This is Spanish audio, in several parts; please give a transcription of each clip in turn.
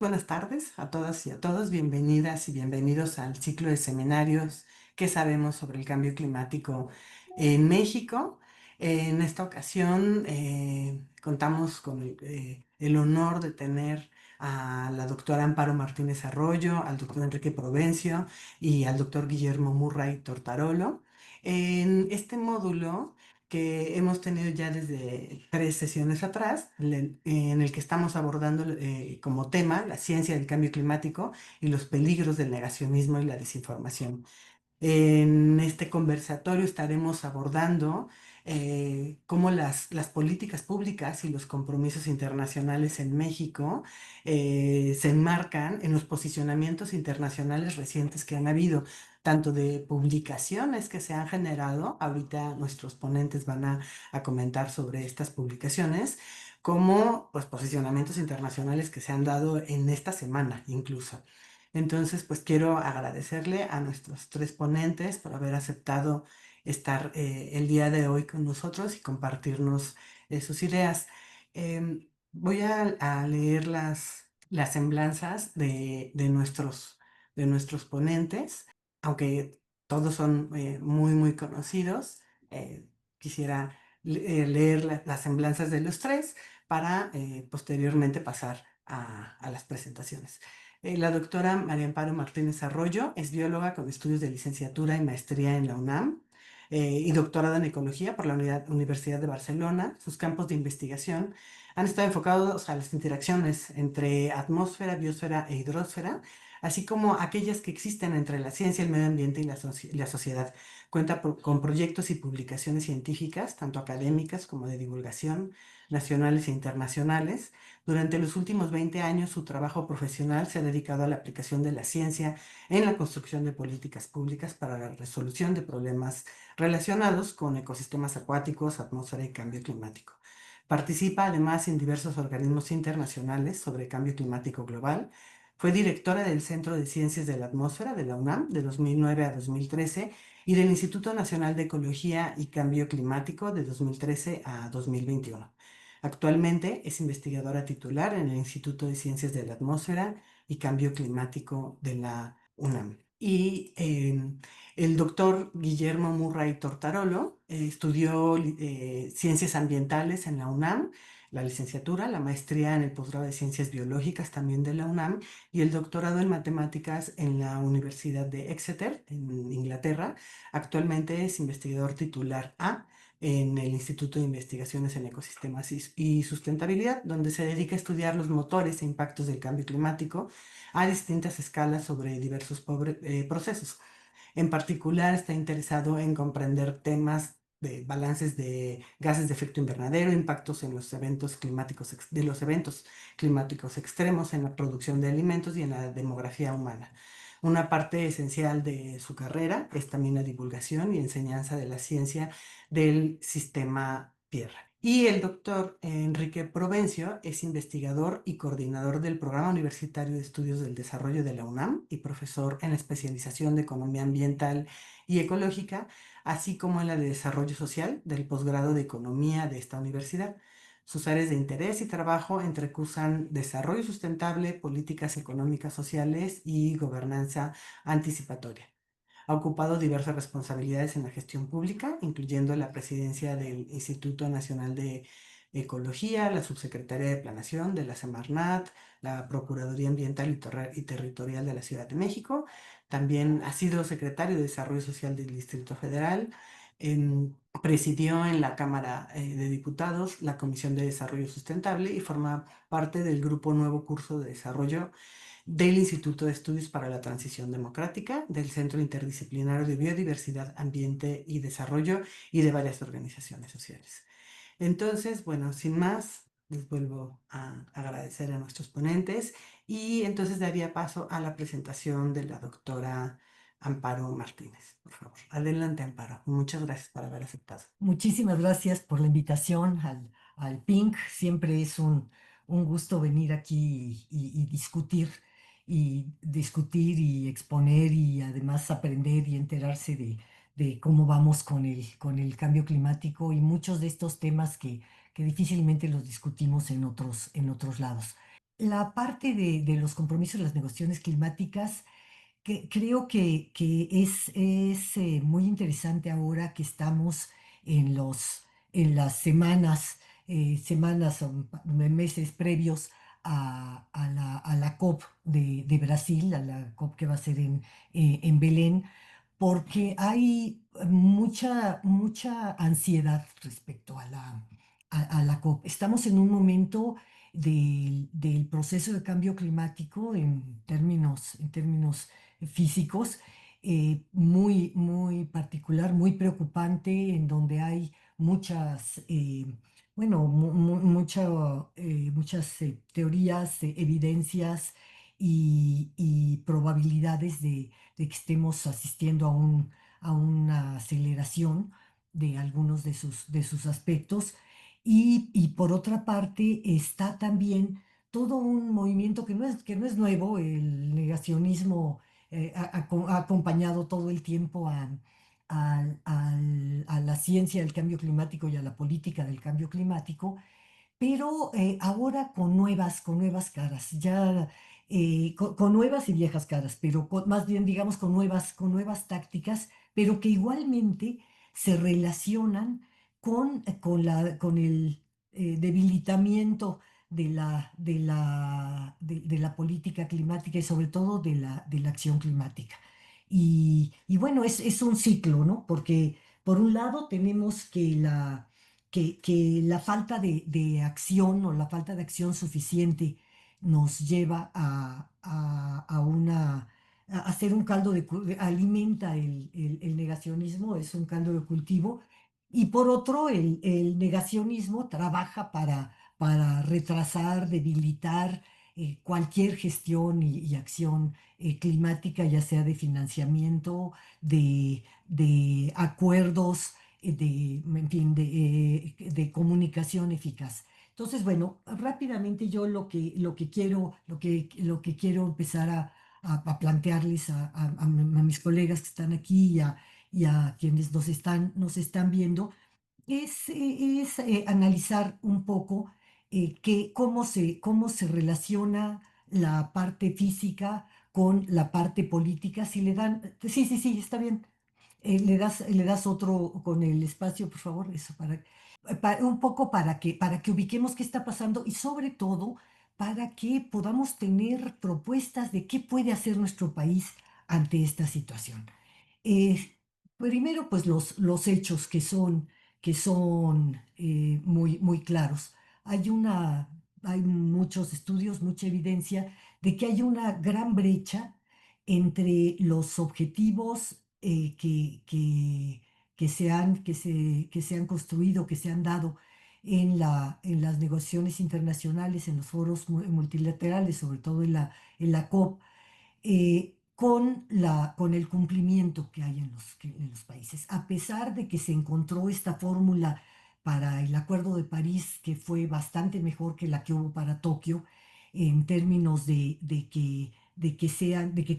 Buenas tardes a todas y a todos. Bienvenidas y bienvenidos al ciclo de seminarios ¿Qué sabemos sobre el cambio climático en México? En esta ocasión contamos con el honor de tener a la doctora Amparo Martínez Arroyo, al doctor Enrique Provencio y al doctor Guillermo Murray Tortarolo. En este módulo que hemos tenido ya desde 3 sesiones atrás, en el que estamos abordando como tema la ciencia del cambio climático y los peligros del negacionismo y la desinformación. En este conversatorio estaremos abordando cómo las políticas públicas y los compromisos internacionales en México se enmarcan en los posicionamientos internacionales recientes que han habido, tanto de publicaciones que se han generado, ahorita nuestros ponentes van a comentar sobre estas publicaciones, como pues, posicionamientos internacionales que se han dado en esta semana incluso. Entonces, pues quiero agradecerle a nuestros 3 ponentes por haber aceptado estar el día de hoy con nosotros y compartirnos sus ideas. Voy a leer las semblanzas de nuestros ponentes, aunque todos son muy conocidos. eh, Quisiera leer las semblanzas de los tres para posteriormente pasar a las presentaciones. La doctora María Amparo Martínez Arroyo es bióloga con estudios de licenciatura y maestría en la UNAM y doctorada en ecología por la Universidad de Barcelona. Sus campos de investigación han estado enfocados a las interacciones entre atmósfera, biosfera e hidrosfera, así como aquellas que existen entre la ciencia, el medio ambiente y la sociedad. Cuenta con proyectos y publicaciones científicas, tanto académicas como de divulgación, nacionales e internacionales. Durante los últimos 20 años, su trabajo profesional se ha dedicado a la aplicación de la ciencia en la construcción de políticas públicas para la resolución de problemas relacionados con ecosistemas acuáticos, atmósfera y cambio climático. Participa además en diversos organismos internacionales sobre cambio climático global. Fue directora del Centro de Ciencias de la Atmósfera de la UNAM de 2009 a 2013 y del Instituto Nacional de Ecología y Cambio Climático de 2013 a 2021. Actualmente es investigadora titular en el Instituto de Ciencias de la Atmósfera y Cambio Climático de la UNAM. Y el doctor Guillermo Murray Tortarolo estudió ciencias ambientales en la UNAM, la licenciatura, la maestría en el posgrado de ciencias biológicas también de la UNAM y el doctorado en matemáticas en la Universidad de Exeter, en Inglaterra. Actualmente es investigador titular A en el Instituto de Investigaciones en Ecosistemas y Sustentabilidad, donde se dedica a estudiar los motores e impactos del cambio climático a distintas escalas sobre diversos procesos. En particular, está interesado en comprender temas de balances de gases de efecto invernadero, impactos en los eventos climáticos, de los eventos climáticos extremos en la producción de alimentos y en la demografía humana. Una parte esencial de su carrera es también la divulgación y enseñanza de la ciencia del sistema Tierra. Y el doctor Enrique Provencio es investigador y coordinador del Programa Universitario de Estudios del Desarrollo de la UNAM y profesor en la especialización de Economía Ambiental y Ecológica, así como en la de Desarrollo Social del posgrado de Economía de esta universidad. Sus áreas de interés y trabajo entrecruzan desarrollo sustentable, políticas económicas sociales y gobernanza anticipatoria. Ha ocupado diversas responsabilidades en la gestión pública, incluyendo la presidencia del Instituto Nacional de Ecología, la subsecretaría de Planación de la Semarnat, la Procuraduría Ambiental y Territorial de la Ciudad de México. También ha sido secretario de Desarrollo Social del Distrito Federal. Presidió en la Cámara de Diputados la Comisión de Desarrollo Sustentable y forma parte del Grupo Nuevo Curso de Desarrollo del Instituto de Estudios para la Transición Democrática, del Centro Interdisciplinario de Biodiversidad, Ambiente y Desarrollo y de varias organizaciones sociales. Entonces, bueno, sin más, les vuelvo a agradecer a nuestros ponentes y entonces daría paso a la presentación de la doctora Amparo Martínez. Por favor, adelante, Amparo. Muchas gracias por haber aceptado. Muchísimas gracias por la invitación al PINC. Siempre es un gusto venir aquí y discutir y exponer y además aprender y enterarse de cómo vamos con el cambio climático y muchos de estos temas que difícilmente los discutimos en otros lados. la parte de los compromisos, las negociaciones climáticas, que creo que es muy interesante ahora que estamos en en las semanas o meses previos a la COP de Brasil, a la COP que va a ser en Belén, porque hay mucha ansiedad respecto a la COP. Estamos en un momento del proceso de cambio climático en términos físicos, muy particular, muy preocupante, en donde hay bueno, muchas teorías, evidencias y probabilidades de que estemos asistiendo a una aceleración de algunos de sus aspectos. Y por otra parte está también todo un movimiento que no es nuevo, el negacionismo ha acompañado todo el tiempo a la ciencia del cambio climático y a la política del cambio climático, pero ahora con nuevas caras, ya con nuevas y viejas caras, pero más bien digamos con nuevas tácticas, pero que igualmente se relacionan con el debilitamiento de la política climática y sobre todo de la acción climática. Y bueno, es un ciclo, ¿no? Porque por un lado tenemos que la falta de acción o la falta de acción suficiente nos lleva a hacer un caldo alimenta el negacionismo, es un caldo de cultivo, y por otro el negacionismo trabaja para retrasar, debilitar cualquier gestión y acción climática, ya sea de financiamiento, de acuerdos en fin, de comunicación eficaz. Entonces, bueno, rápidamente yo lo que quiero empezar a plantearles a mis colegas que están aquí y a quienes nos están viendo es analizar un poco cómo se relaciona la parte física con la parte política. Si le dan, sí, está bien. Le das otro con el espacio, por favor, eso un poco para que ubiquemos qué está pasando y sobre todo para que podamos tener propuestas de qué puede hacer nuestro país ante esta situación. Eh, Primero, pues los hechos que son muy claros. Hay muchos estudios, mucha evidencia de que hay una gran brecha entre los objetivos que se han construido, que se han dado en las negociaciones internacionales, en los foros multilaterales, sobre todo en la COP, con el cumplimiento que hay en los países. A pesar de que se encontró esta fórmula para el Acuerdo de París, que fue bastante mejor que la que hubo para Tokio, en términos de que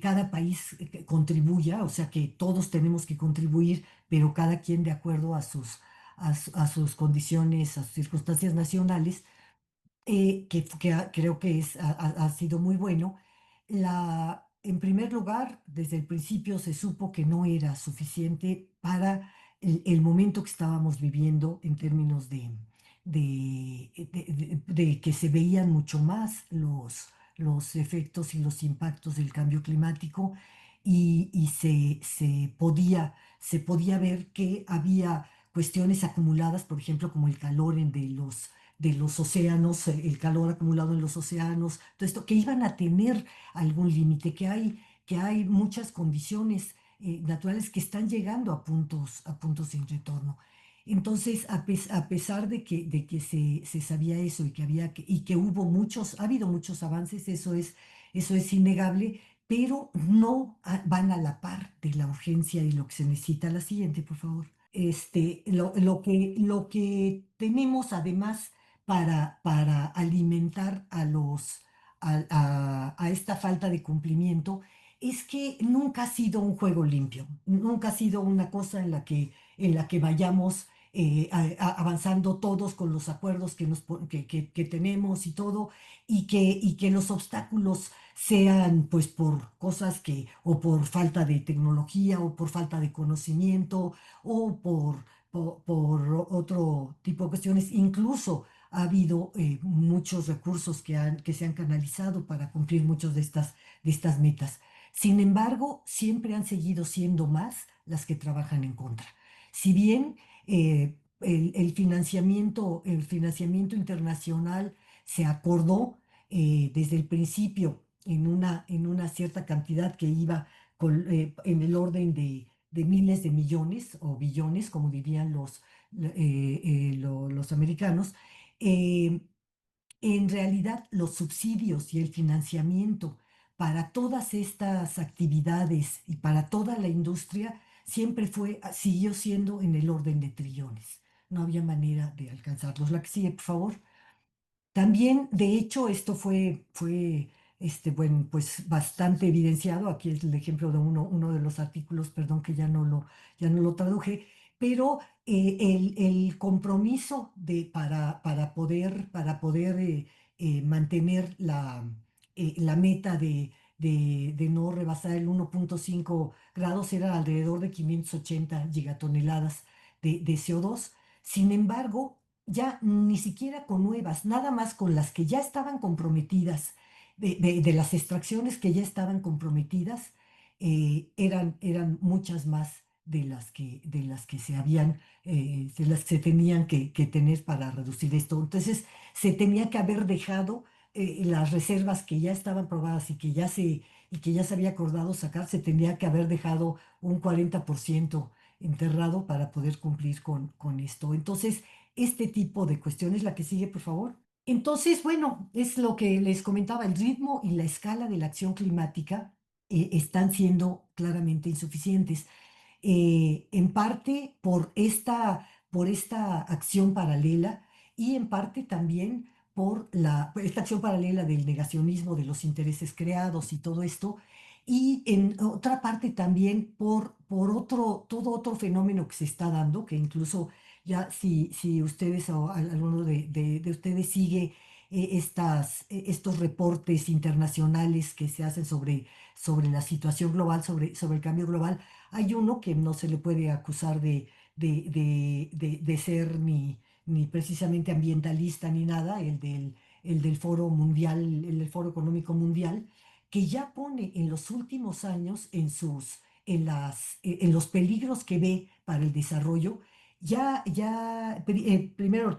cada país contribuya, o sea que todos tenemos que contribuir, pero cada quien de acuerdo a sus condiciones, a sus circunstancias nacionales, creo que ha sido muy bueno. En primer lugar, desde el principio se supo que no era suficiente para el momento que estábamos viviendo en términos de que se veían mucho más los efectos y los impactos del cambio climático y se podía ver que había cuestiones acumuladas, por ejemplo, como el calor de los océanos, el calor acumulado en los océanos, todo esto, que iban a tener algún límite, que hay muchas condiciones naturales que están llegando a puntos sin retorno. Entonces, a pesar de que se sabía eso y y que ha habido muchos avances, eso es innegable, pero no van a la par de la urgencia y lo que se necesita. La siguiente, por favor. Lo que tenemos además para alimentar a esta falta de cumplimiento es que nunca ha sido un juego limpio, nunca ha sido una cosa en la que vayamos avanzando todos con los acuerdos que tenemos y todo, y que los obstáculos sean pues por cosas que, o por falta de tecnología, o por falta de conocimiento, o por otro tipo de cuestiones. Incluso ha habido muchos recursos que se han canalizado para cumplir muchas de estas metas. Sin embargo, siempre han seguido siendo más las que trabajan en contra. Si bien el financiamiento internacional se acordó desde el principio en una cierta cantidad que iba en el orden de miles de millones o billones, como dirían los americanos. eh, en realidad, los subsidios y el financiamiento para todas estas actividades y para toda la industria siguió siendo en el orden de trillones. No había manera de alcanzarlos. La que sigue, por favor. También, de hecho, esto bueno, pues bastante evidenciado. Aquí es el ejemplo de uno de los artículos, perdón que ya no lo traduje, pero el compromiso para poder mantener la meta de no rebasar el 1,5 grados era alrededor de 580 gigatoneladas de CO2. Sin embargo, ya ni siquiera con nuevas, nada más con las que ya estaban comprometidas, de las extracciones que ya estaban comprometidas, eran muchas más de las que de las que se tenían que tener para reducir esto. Entonces, se tenía que haber dejado las reservas que ya estaban probadas y que ya se había acordado sacar, se tenía que haber dejado un 40% enterrado para poder cumplir con esto. Entonces, este tipo de cuestiones. La que sigue, por favor. Entonces, bueno, es lo que les comentaba, el ritmo y la escala de la acción climática están siendo claramente insuficientes, en parte por esta acción paralela y en parte también por esta acción paralela del negacionismo de los intereses creados y todo esto, y en otra parte también todo otro fenómeno que se está dando, que incluso ya si ustedes o alguno de ustedes sigue estos reportes internacionales que se hacen sobre la situación global, sobre el cambio global, hay uno que no se le puede acusar de ser ni precisamente ambientalista ni nada, el del Foro Mundial, el del Foro Económico Mundial, que ya pone en los últimos años en los peligros que ve para el desarrollo. Primero,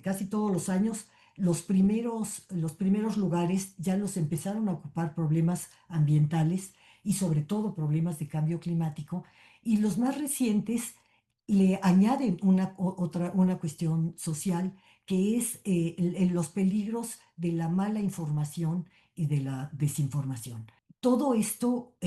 casi todos los años, los primeros lugares ya los empezaron a ocupar problemas ambientales y sobre todo problemas de cambio climático, y los más recientes le añaden una cuestión social, que es los peligros de la mala información y de la desinformación. Todo esto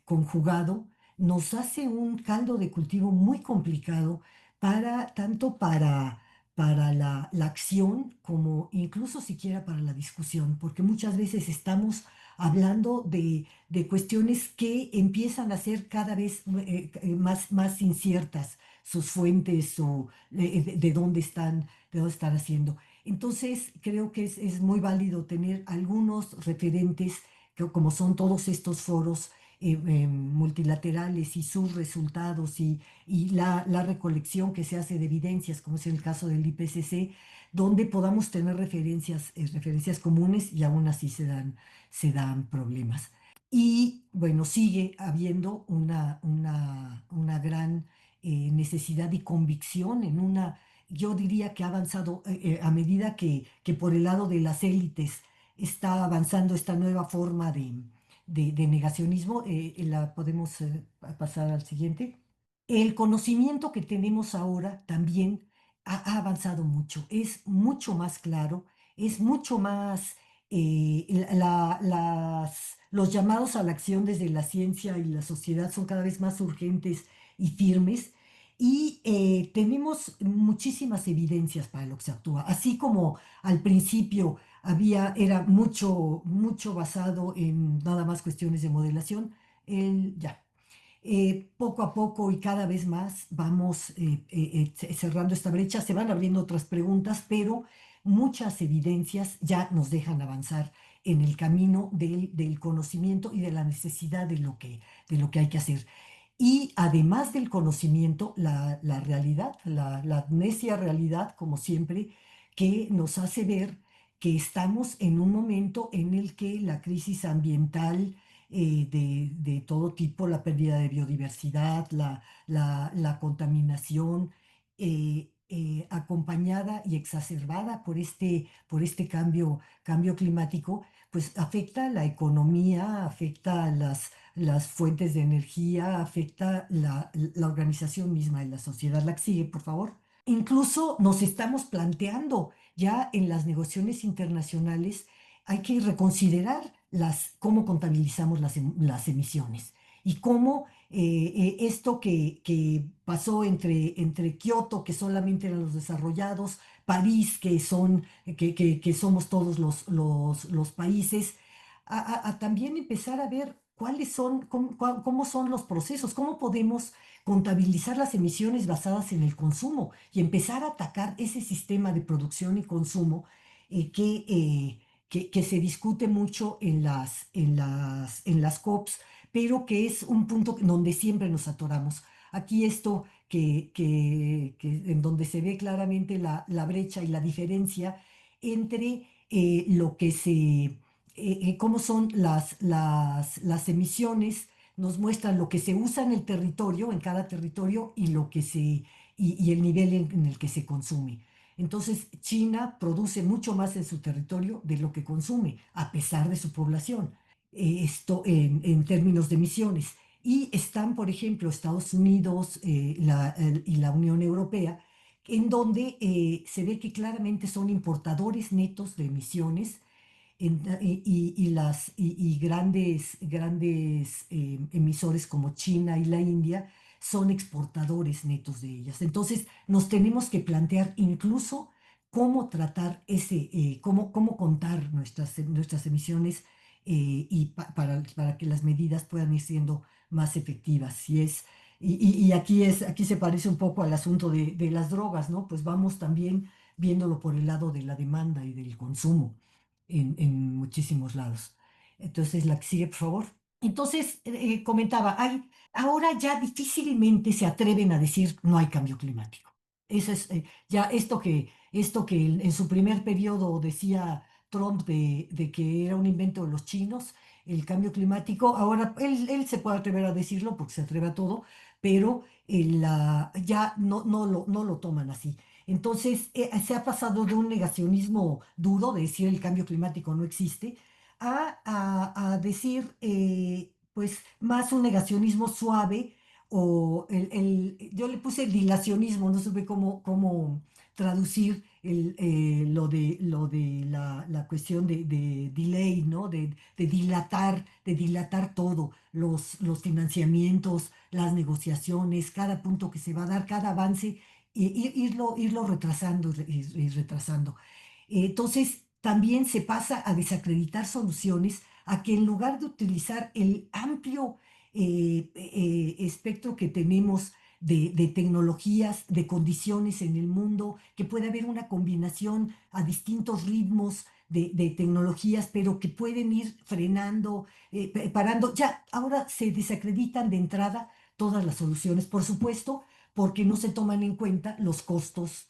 conjugado nos hace un caldo de cultivo muy complicado tanto para la acción como incluso siquiera para la discusión, porque muchas veces estamos hablando de cuestiones que empiezan a ser cada vez más inciertas sus fuentes o de dónde están haciendo. Entonces, creo que es muy válido tener algunos referentes, como son todos estos foros multilaterales y sus resultados y la recolección que se hace de evidencias, como es el caso del IPCC, donde podamos tener referencias comunes y aún así se dan problemas. Y bueno, sigue habiendo una gran necesidad y convicción yo diría que ha avanzado a medida que por el lado de las élites está avanzando esta nueva forma de negacionismo. La podemos pasar al siguiente. El conocimiento que tenemos ahora también ha avanzado mucho, es mucho más claro, es mucho más los llamados a la acción desde la ciencia y la sociedad son cada vez más urgentes y firmes, y tenemos muchísimas evidencias para lo que se actúa. Así como al principio era mucho basado en nada más cuestiones de modelación, ya. Poco a poco y cada vez más vamos cerrando esta brecha, se van abriendo otras preguntas, pero muchas evidencias ya nos dejan avanzar en el camino del conocimiento y de la necesidad de lo que hay que hacer. Y además del conocimiento, la realidad, la necia realidad, como siempre, que nos hace ver que estamos en un momento en el que la crisis ambiental de todo tipo, la pérdida de biodiversidad, la contaminación, acompañada y exacerbada por este cambio climático, pues afecta la economía, afecta las fuentes de energía, afecta la organización misma de la sociedad. La que sigue, por favor. Incluso nos estamos planteando ya en las negociaciones internacionales, hay que reconsiderar cómo contabilizamos las emisiones y cómo esto que pasó entre Kioto, que solamente eran los desarrollados, París, que somos todos los países, a también empezar a ver cuáles son, cómo son los procesos, cómo podemos contabilizar las emisiones basadas en el consumo y empezar a atacar ese sistema de producción y consumo eh, que, eh, que se discute mucho en las COPs, pero que es un punto donde siempre nos atoramos. Aquí esto en donde se ve claramente la brecha y la diferencia entre lo que cómo son las emisiones, nos muestran lo que se usa en el territorio, en cada territorio, y el nivel en el que se consume. Entonces, China produce mucho más en su territorio de lo que consume, a pesar de su población, esto en términos de emisiones. Y están, por ejemplo, Estados Unidos y la Unión Europea, en donde se ve que claramente son importadores netos de emisiones y grandes emisores como China y la India son exportadores netos de ellas. Entonces, nos tenemos que plantear incluso cómo tratar cómo contar nuestras emisiones para que las medidas puedan ir siendo más efectivas. Y aquí se parece un poco al asunto de las drogas, ¿no? Pues vamos también viéndolo por el lado de la demanda y del consumo en muchísimos lados. Entonces, la que sigue, por favor. Entonces, comentaba, ahora ya difícilmente se atreven a decir no hay cambio climático. Eso es ya esto que en su primer periodo decía Trump de que era un invento de los chinos, el cambio climático, ahora él se puede atrever a decirlo porque se atreve a todo, pero ya no lo toman así. Entonces, se ha pasado de un negacionismo duro, de decir el cambio climático no existe, a decir, pues, más un negacionismo suave yo le puse dilacionismo, no supe cómo traducir lo de la cuestión de delay, ¿no? De dilatar todo, los financiamientos, las negociaciones, cada punto que se va a dar, cada avance irlo retrasando y retrasando. Entonces, también se pasa a desacreditar soluciones, a que en lugar de utilizar el amplio espectro que tenemos de tecnologías, de condiciones en el mundo, que puede haber una combinación a distintos ritmos de tecnologías, pero que pueden ir frenando, parando. Ya, ahora se desacreditan de entrada todas las soluciones, por supuesto, porque no se toman en cuenta los costos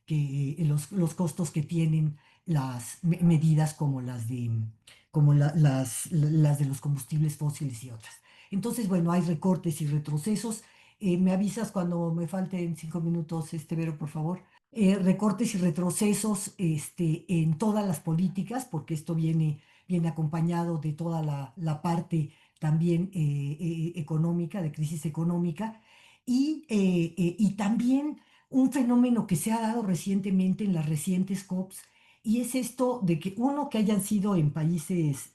los costos que tienen las medidas como las de los combustibles fósiles y otras. Entonces, bueno, hay recortes y retrocesos. Me avisas cuando me falten 5 minutos, Vero, por favor. Recortes y retrocesos en todas las políticas, porque esto viene acompañado de toda la parte también económica, de crisis económica, y también un fenómeno que se ha dado recientemente en las recientes COPs, y es esto de que uno que hayan sido en países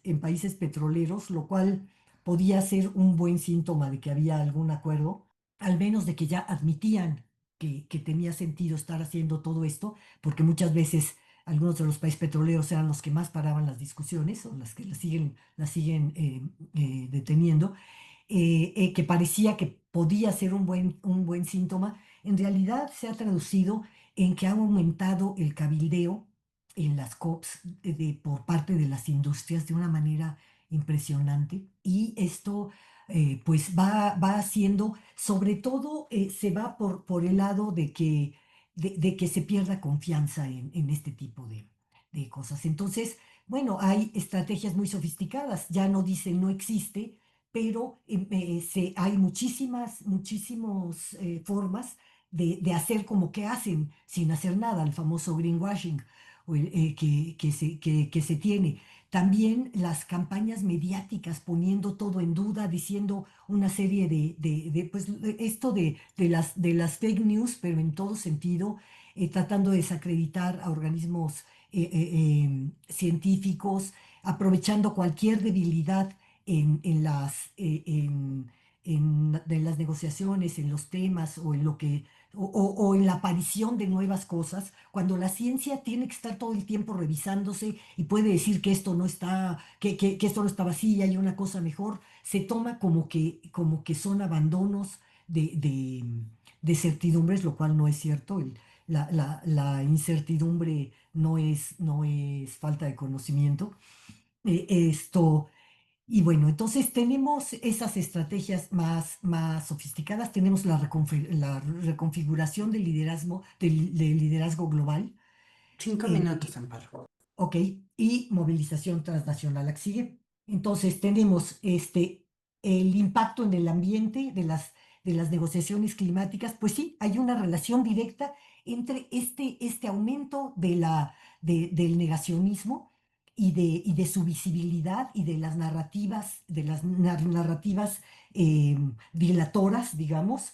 petroleros, lo cual podía ser un buen síntoma de que había algún acuerdo, al menos de que ya admitían que tenía sentido estar haciendo todo esto, porque muchas veces algunos de los países petroleros eran los que más paraban las discusiones o las que las siguen deteniendo. que parecía que podía ser un buen síntoma, en realidad se ha traducido en que ha aumentado el cabildeo en las COPs por parte de las industrias de una manera impresionante. Y esto pues va haciendo, sobre todo se va por el lado de que se pierda confianza en este tipo de cosas. Entonces, bueno, hay estrategias muy sofisticadas, ya no dicen no existe, pero hay muchísimas formas de hacer como que hacen sin hacer nada, el famoso greenwashing que se tiene. También las campañas mediáticas poniendo todo en duda, diciendo una serie pues esto de las fake news, pero en todo sentido, tratando de desacreditar a organismos científicos, aprovechando cualquier debilidad en de las negociaciones, en los temas o en lo que o en la aparición de nuevas cosas, cuando la ciencia tiene que estar todo el tiempo revisándose y puede decir que esto no está, que esto no está vacío y hay una cosa mejor, se toma como que son abandonos de, de, de certidumbres, lo cual no es cierto. La incertidumbre no es falta de conocimiento. Esto, y bueno, entonces tenemos esas estrategias más sofisticadas, tenemos la reconfiguración del liderazgo global, 5 minutos, Amparo. ok, y movilización transnacional. La que sigue. Entonces tenemos el impacto en el ambiente de las negociaciones climáticas. Pues sí, hay una relación directa entre este aumento del negacionismo y de su visibilidad y de las narrativas dilatoras, digamos,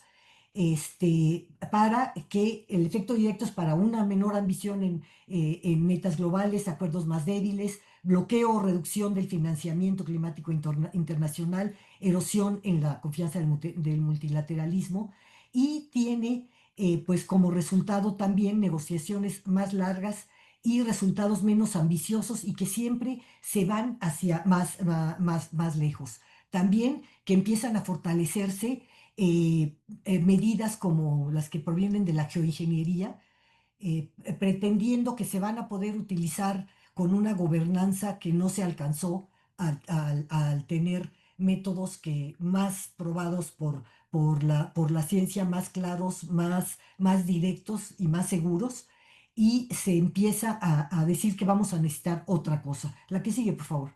para que el efecto directo es para una menor ambición en metas globales, acuerdos más débiles, bloqueo o reducción del financiamiento climático internacional, erosión en la confianza del multilateralismo y tiene pues como resultado también negociaciones más largas y resultados menos ambiciosos y que siempre se van hacia más lejos. También que empiezan a fortalecerse medidas como las que provienen de la geoingeniería, pretendiendo que se van a poder utilizar con una gobernanza que no se alcanzó al tener métodos que más probados por la ciencia, más claros, más directos y más seguros, y se empieza a decir que vamos a necesitar otra cosa. La que sigue, por favor.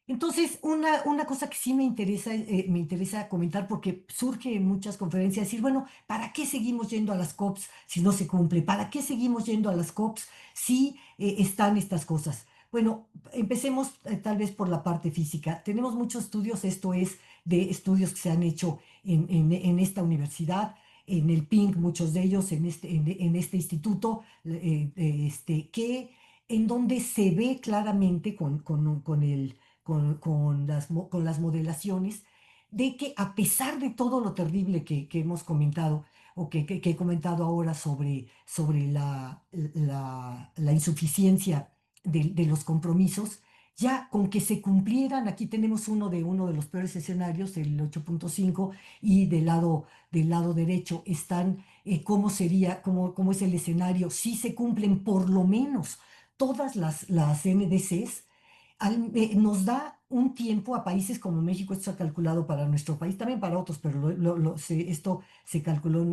Entonces, una cosa que sí me interesa comentar porque surge en muchas conferencias, decir, bueno, ¿para qué seguimos yendo a las COPs si no se cumple? ¿Para qué seguimos yendo a las COPs si están estas cosas? Bueno, empecemos tal vez por la parte física. Tenemos muchos estudios, esto es de estudios que se han hecho en esta universidad, en el PINC, muchos de ellos, en este instituto, en donde se ve claramente con las modelaciones, de que a pesar de todo lo terrible que hemos comentado, o que he comentado ahora sobre la insuficiencia de los compromisos, ya con que se cumplieran, aquí tenemos uno de los peores escenarios, el 8.5, y del lado derecho están cómo es el escenario, si se cumplen por lo menos todas las NDCs, nos da un tiempo a países como México, esto se ha calculado para nuestro país, también para otros, pero esto se calculó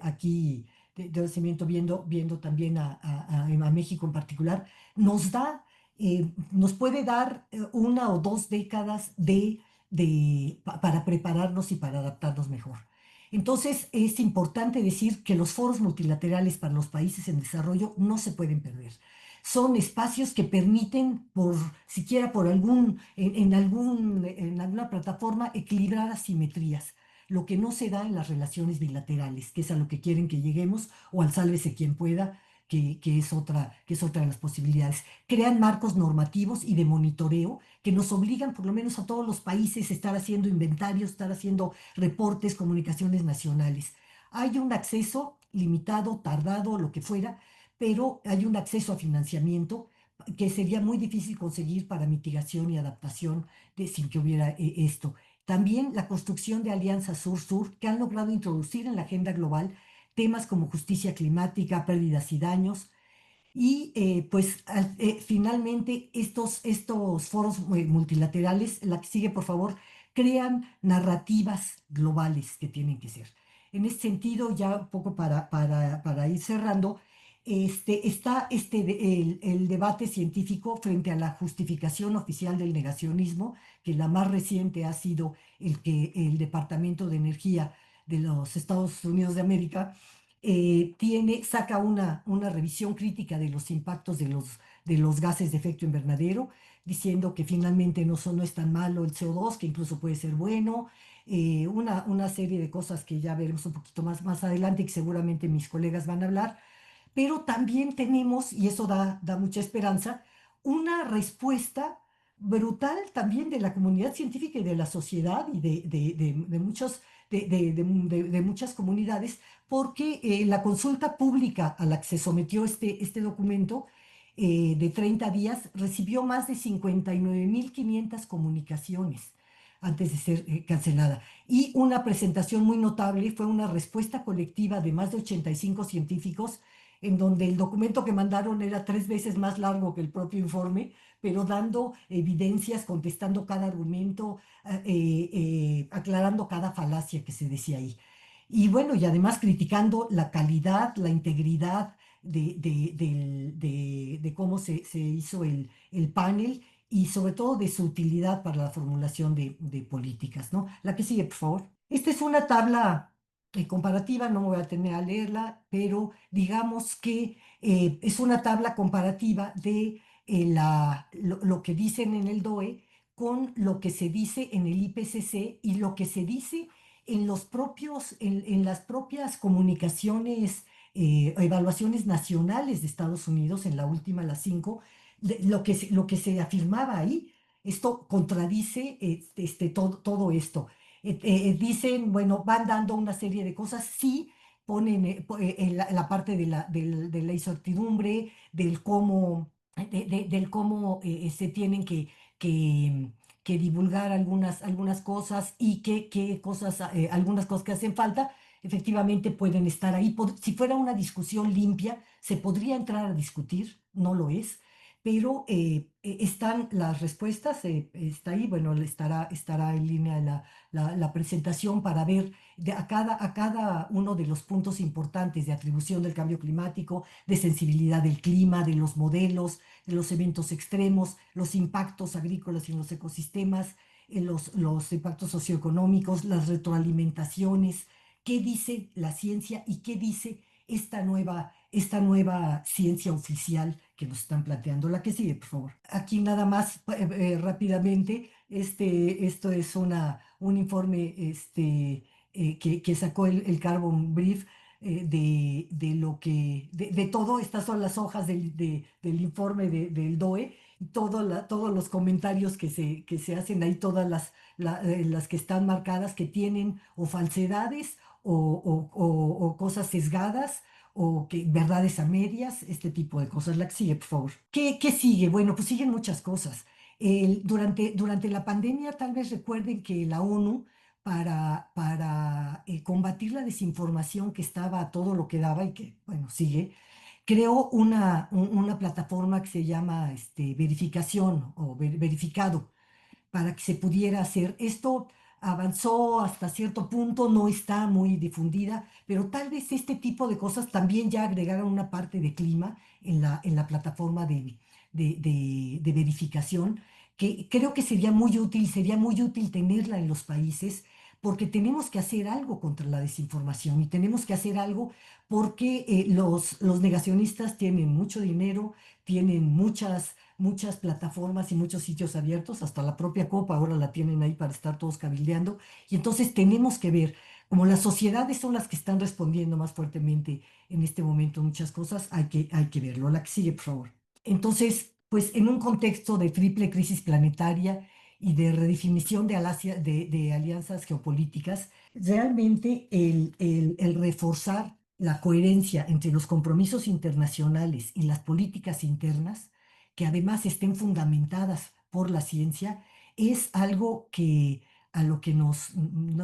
aquí de nacimiento, viendo también a México en particular, nos puede dar una o dos décadas para prepararnos y para adaptarnos mejor. Entonces, es importante decir que los foros multilaterales para los países en desarrollo no se pueden perder. Son espacios que permiten, siquiera en alguna plataforma, equilibrar asimetrías, lo que no se da en las relaciones bilaterales, que es a lo que quieren que lleguemos, o al sálvese quien pueda, que es otra de las posibilidades. Crean marcos normativos y de monitoreo que nos obligan, por lo menos a todos los países, a estar haciendo inventarios, estar haciendo reportes, comunicaciones nacionales. Hay un acceso limitado, tardado, lo que fuera, pero hay un acceso a financiamiento que sería muy difícil conseguir para mitigación y adaptación sin que hubiera esto. también la construcción de alianzas sur-sur que han logrado introducir en la agenda global temas como justicia climática, pérdidas y daños, y pues finalmente estos foros multilaterales, la que sigue por favor, crean narrativas globales que tienen que ser. En este sentido, ya un poco para ir cerrando, está el debate científico frente a la justificación oficial del negacionismo, que la más reciente ha sido el que el Departamento de Energía de los Estados Unidos de América saca una revisión crítica de los impactos de los gases de efecto invernadero, diciendo que finalmente no es tan malo el CO2, que incluso puede ser bueno, una serie de cosas que ya veremos un poquito más adelante y que seguramente mis colegas van a hablar, pero también tenemos, y eso da mucha esperanza, una respuesta brutal también de la comunidad científica y de la sociedad y de muchas comunidades, porque la consulta pública a la que se sometió este documento de 30 días recibió más de 59.500 comunicaciones antes de ser cancelada. Y una presentación muy notable fue una respuesta colectiva de más de 85 científicos, en donde el documento que mandaron era 3 veces más largo que el propio informe, pero dando evidencias, contestando cada argumento, aclarando cada falacia que se decía ahí. Y bueno, y además criticando la calidad, la integridad de cómo se hizo el panel y sobre todo de su utilidad para la formulación de políticas, ¿no? La que sigue, por favor. Esta es una tabla comparativa, no me voy a tener a leerla, pero digamos que es una tabla comparativa de lo que dicen en el DOE con lo que se dice en el IPCC y lo que se dice en las propias comunicaciones, evaluaciones nacionales de Estados Unidos, en la última, las 5, lo que se afirmaba ahí. Esto contradice todo esto. Dicen, bueno, van dando una serie de cosas, sí ponen en la parte de la incertidumbre, del cómo se tienen que, que divulgar algunas cosas y qué cosas, algunas cosas que hacen falta, efectivamente pueden estar ahí. Si fuera una discusión limpia, se podría entrar a discutir, no lo es, pero están las respuestas, está ahí, bueno, estará en línea la presentación para ver a cada uno de los puntos importantes de atribución del cambio climático, de sensibilidad del clima, de los modelos, de los eventos extremos, los impactos agrícolas y en los ecosistemas, los impactos socioeconómicos, las retroalimentaciones, qué dice la ciencia y qué dice esta nueva ciencia oficial que nos están planteando. La que sigue, por favor. Aquí nada más rápidamente, esto es un informe que sacó el Carbon Brief de todo. Estas son las hojas del informe del DOE, todos los comentarios que se hacen ahí, todas las que están marcadas, que tienen o falsedades o cosas sesgadas o verdades a medias, este tipo de cosas. La que sigue, por favor. ¿Qué sigue? Bueno, pues siguen muchas cosas. Durante la pandemia, tal vez recuerden que la ONU, para combatir la desinformación que estaba a todo lo que daba y que, bueno, sigue, creó una plataforma que se llama verificación o verificado para que se pudiera hacer. Esto avanzó hasta cierto punto, no está muy difundida, pero tal vez este tipo de cosas también ya agregaron una parte de clima en la plataforma de verificación, que creo que sería muy útil tenerla en los países, porque tenemos que hacer algo contra la desinformación y tenemos que hacer algo porque los negacionistas tienen mucho dinero, tienen muchas plataformas y muchos sitios abiertos, hasta la propia Copa ahora la tienen ahí para estar todos cabildeando. Y entonces tenemos que ver, como las sociedades son las que están respondiendo más fuertemente en este momento muchas cosas, hay que verlo. La que sigue, por favor. Entonces, pues en un contexto de triple crisis planetaria y de redefinición de alianzas geopolíticas, realmente el reforzar la coherencia entre los compromisos internacionales y las políticas internas, que además estén fundamentadas por la ciencia, es algo a lo que no,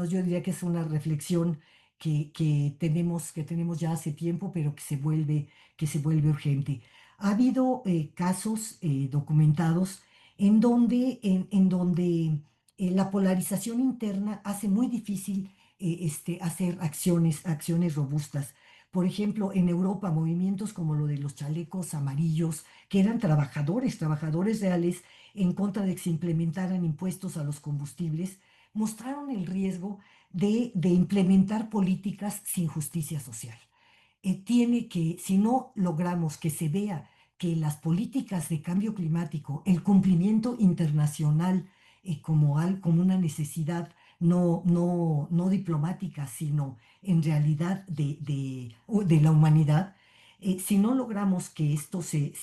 yo diría que es una reflexión que tenemos ya hace tiempo, pero que se vuelve urgente. Ha habido casos documentados en donde la polarización interna hace muy difícil hacer acciones robustas. Por ejemplo, en Europa, movimientos como lo de los chalecos amarillos, que eran trabajadores reales en contra de que se implementaran impuestos a los combustibles, mostraron el riesgo de implementar políticas sin justicia social. Si no logramos que se vea que las políticas de cambio climático, el cumplimiento internacional como una necesidad no diplomática, sino en realidad de la humanidad, si no logramos que esto se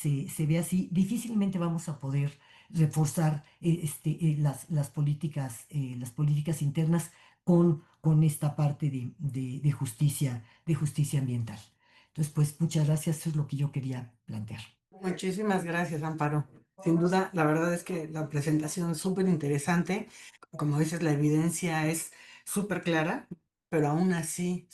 vea así, difícilmente vamos a poder reforzar las políticas internas con esta parte de justicia ambiental. Entonces, pues muchas gracias, eso es lo que yo quería plantear. Muchísimas gracias, Amparo. Sin duda, la verdad es que la presentación es súper interesante. Como dices, la evidencia es súper clara, pero aún así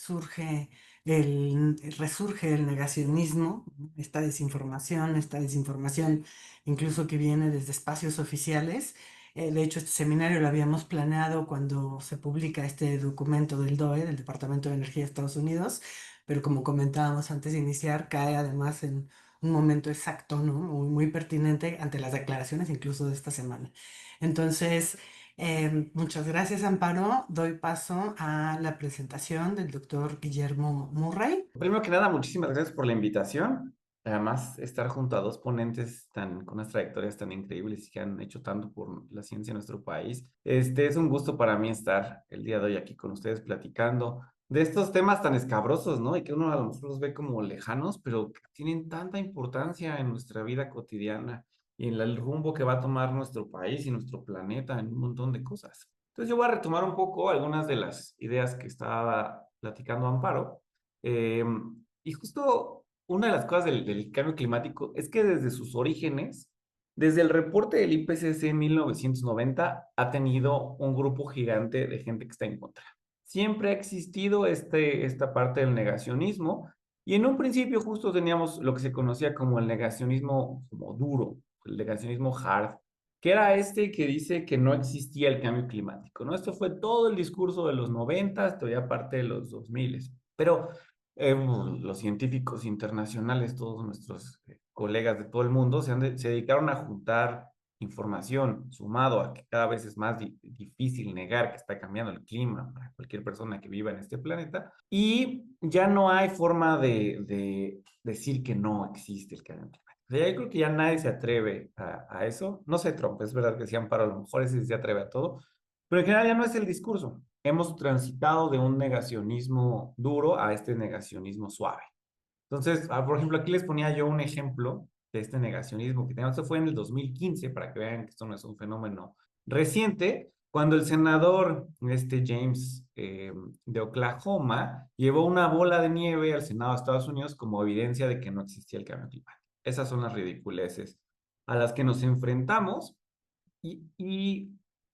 resurge el negacionismo, ¿no? Esta desinformación incluso que viene desde espacios oficiales. De hecho, este seminario lo habíamos planeado cuando se publica este documento del DOE, del Departamento de Energía de Estados Unidos, pero como comentábamos antes de iniciar, cae además en un momento exacto, ¿no? Muy, muy pertinente ante las declaraciones incluso de esta semana. Entonces, muchas gracias, Amparo. Doy paso a la presentación del doctor Guillermo Murray. Primero que nada, muchísimas gracias por la invitación. Además, estar junto a dos ponentes con unas trayectorias tan increíbles y que han hecho tanto por la ciencia en nuestro país. Es un gusto para mí estar el día de hoy aquí con ustedes platicando de estos temas tan escabrosos, ¿no? Y que uno a lo mejor los ve como lejanos, pero que tienen tanta importancia en nuestra vida cotidiana y en el rumbo que va a tomar nuestro país y nuestro planeta en un montón de cosas. Entonces, yo voy a retomar un poco algunas de las ideas que estaba platicando Amparo. Eh, y justo una de las cosas del cambio climático es que desde sus orígenes, desde el reporte del IPCC en 1990, ha tenido un grupo gigante de gente que está en contra. Siempre ha existido esta parte del negacionismo y en un principio justo teníamos lo que se conocía como el negacionismo como duro, el negacionismo hard, que era este que dice que no existía el cambio climático, ¿no? Esto fue todo el discurso de los 90, todavía parte de los 2000. Pero los científicos internacionales, todos nuestros colegas de todo el mundo, se dedicaron a juntar información, sumado a que cada vez es más difícil negar que está cambiando el clima para cualquier persona que viva en este planeta, y ya no hay forma de decir que no existe el cambio climático. O sea, yo creo que ya nadie se atreve a eso. No sé, Trump, es verdad que decían para a lo mejor ese sí se atreve a todo, pero en general ya no es el discurso. Hemos transitado de un negacionismo duro a este negacionismo suave. Entonces, por ejemplo, aquí les ponía yo un ejemplo de este negacionismo que tenemos. Esto fue en el 2015, para que vean que esto no es un fenómeno reciente, cuando el senador James de Oklahoma llevó una bola de nieve al Senado de Estados Unidos como evidencia de que no existía el cambio climático. Esas son las ridiculeces a las que nos enfrentamos y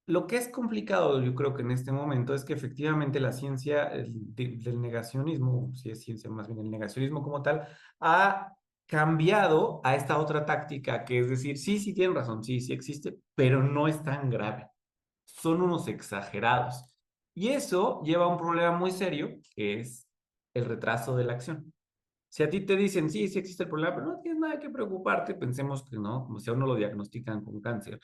lo que es complicado, yo creo que en este momento, es que efectivamente la ciencia del negacionismo, si es ciencia más bien el negacionismo como tal, ha cambiado a esta otra táctica, que es decir, sí, sí tienen razón, sí, sí existe, pero no es tan grave. Son unos exagerados. Y eso lleva a un problema muy serio, que es el retraso de la acción. Si a ti te dicen, sí, sí existe el problema, pero no tienes nada que preocuparte, pensemos que no, como si a uno lo diagnostican con cáncer.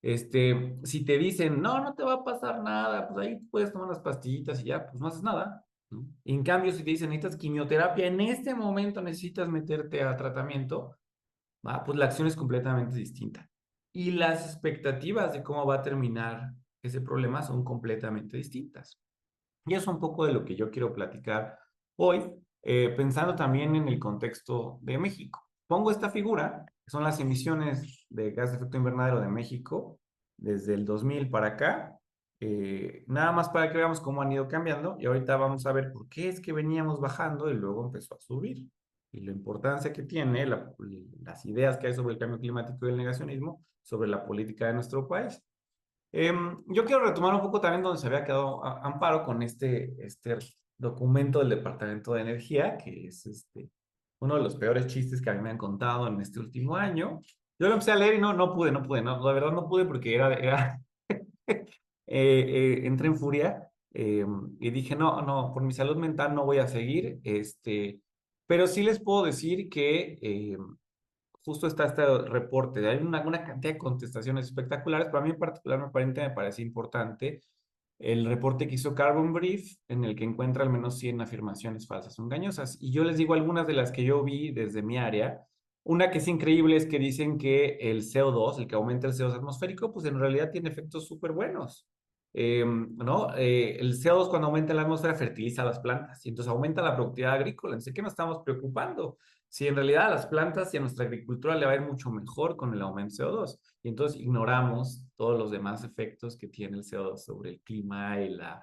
Si te dicen, no, no te va a pasar nada, pues ahí puedes tomar las pastillitas y ya, pues no haces nada, ¿no? En cambio, si te dicen, necesitas quimioterapia, en este momento necesitas meterte a tratamiento, pues la acción es completamente distinta. Y las expectativas de cómo va a terminar ese problema son completamente distintas. Y eso es un poco de lo que yo quiero platicar hoy, pensando también en el contexto de México. Pongo esta figura, que son las emisiones de gas de efecto invernadero de México desde el 2000 para acá, nada más para que veamos cómo han ido cambiando y ahorita vamos a ver por qué es que veníamos bajando y luego empezó a subir. Y la importancia que tiene, las ideas que hay sobre el cambio climático y el negacionismo, sobre la política de nuestro país. Yo quiero retomar un poco también donde se había quedado Amparo con este documento del Departamento de Energía, que es uno de los peores chistes que a mí me han contado en este último año. Yo lo empecé a leer y no pude, la verdad no pude porque entré en furia y dije, no, por mi salud mental no voy a seguir, pero sí les puedo decir que justo está este reporte, hay una cantidad de contestaciones espectaculares, pero a mí en particular me parece importante el reporte que hizo Carbon Brief, en el que encuentra al menos 100 afirmaciones falsas o engañosas. Y yo les digo algunas de las que yo vi desde mi área. Una que es increíble es que dicen que el CO2, el que aumenta el CO2 atmosférico, pues en realidad tiene efectos súper buenos. ¿No? El CO2 cuando aumenta en la atmósfera fertiliza las plantas y entonces aumenta la productividad agrícola. ¿En qué nos estamos preocupando? Si en realidad a las plantas y a nuestra agricultura le va a ir mucho mejor con el aumento de CO2. Y entonces ignoramos todos los demás efectos que tiene el CO2 sobre el clima y la,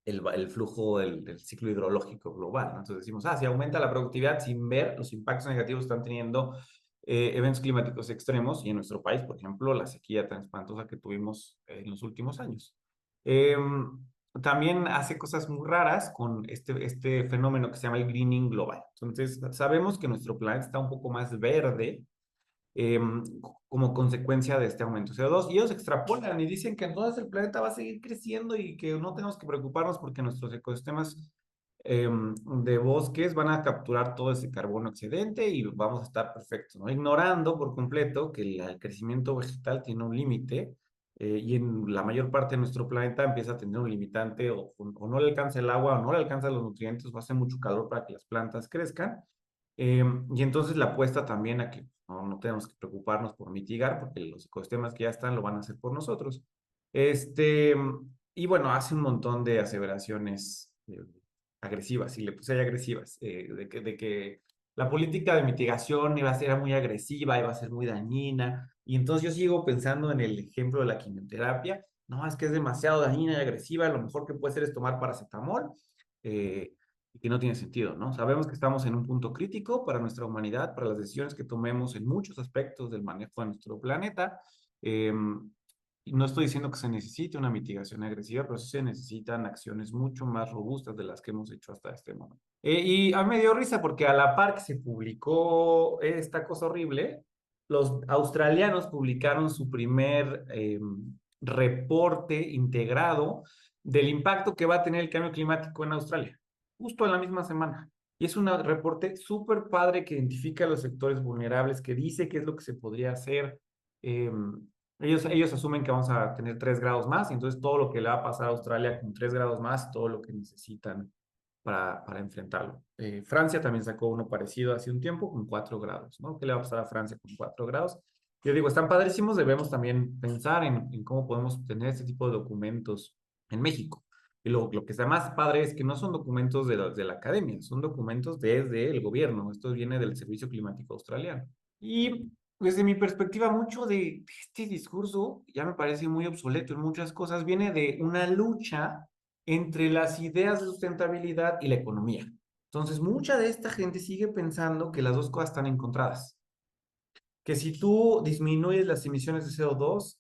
el flujo del ciclo hidrológico global, ¿no? Entonces decimos, si aumenta la productividad sin ver los impactos negativos que están teniendo eventos climáticos extremos y en nuestro país, por ejemplo, la sequía tan espantosa que tuvimos en los últimos años. También hace cosas muy raras con este fenómeno que se llama el greening global. Entonces, sabemos que nuestro planeta está un poco más verde eh, como consecuencia de este aumento de CO2. Y ellos extrapolan y dicen que entonces el planeta va a seguir creciendo y que no tenemos que preocuparnos porque nuestros ecosistemas de bosques van a capturar todo ese carbono excedente y vamos a estar perfectos, ¿no? Ignorando por completo que el crecimiento vegetal tiene un límite y en la mayor parte de nuestro planeta empieza a tener un limitante o no le alcanza el agua o no le alcanza los nutrientes o hace mucho calor para que las plantas crezcan. Y entonces la apuesta también a que no tenemos que preocuparnos por mitigar, porque los ecosistemas que ya están lo van a hacer por nosotros. Este, y bueno, hace un montón de aseveraciones agresivas, y le puse ahí agresivas, de que la política de mitigación iba a ser muy agresiva, iba a ser muy dañina. Y entonces yo sigo pensando en el ejemplo de la quimioterapia. No, es que es demasiado dañina y agresiva, lo mejor que puede hacer es tomar paracetamol. Eh, y que no tiene sentido, ¿no? Sabemos que estamos en un punto crítico para nuestra humanidad, para las decisiones que tomemos en muchos aspectos del manejo de nuestro planeta. Y no estoy diciendo que se necesite una mitigación agresiva, pero sí se necesitan acciones mucho más robustas de las que hemos hecho hasta este momento. Y a mí me dio risa porque a la par que se publicó esta cosa horrible, los australianos publicaron su primer reporte integrado del impacto que va a tener el cambio climático en Australia justo en la misma semana. Y es un reporte súper padre que identifica los sectores vulnerables, que dice qué es lo que se podría hacer. Eh, ellos asumen que vamos a tener 3 grados más, y entonces todo lo que le va a pasar a Australia con 3 grados más, todo lo que necesitan para enfrentarlo. Francia también sacó uno parecido hace un tiempo con 4 grados, ¿no? ¿Qué le va a pasar a Francia con 4 grados? Yo digo, están padrísimos, debemos también pensar en cómo podemos tener este tipo de documentos en México. Y lo que está más padre es que no son documentos de la academia, son documentos desde el gobierno. Esto viene del Servicio Climático Australiano. Y desde mi perspectiva, mucho de este discurso ya me parece muy obsoleto en muchas cosas. Viene de una lucha entre las ideas de sustentabilidad y la economía. Entonces, mucha de esta gente sigue pensando que las dos cosas están encontradas, que si tú disminuyes las emisiones de CO2,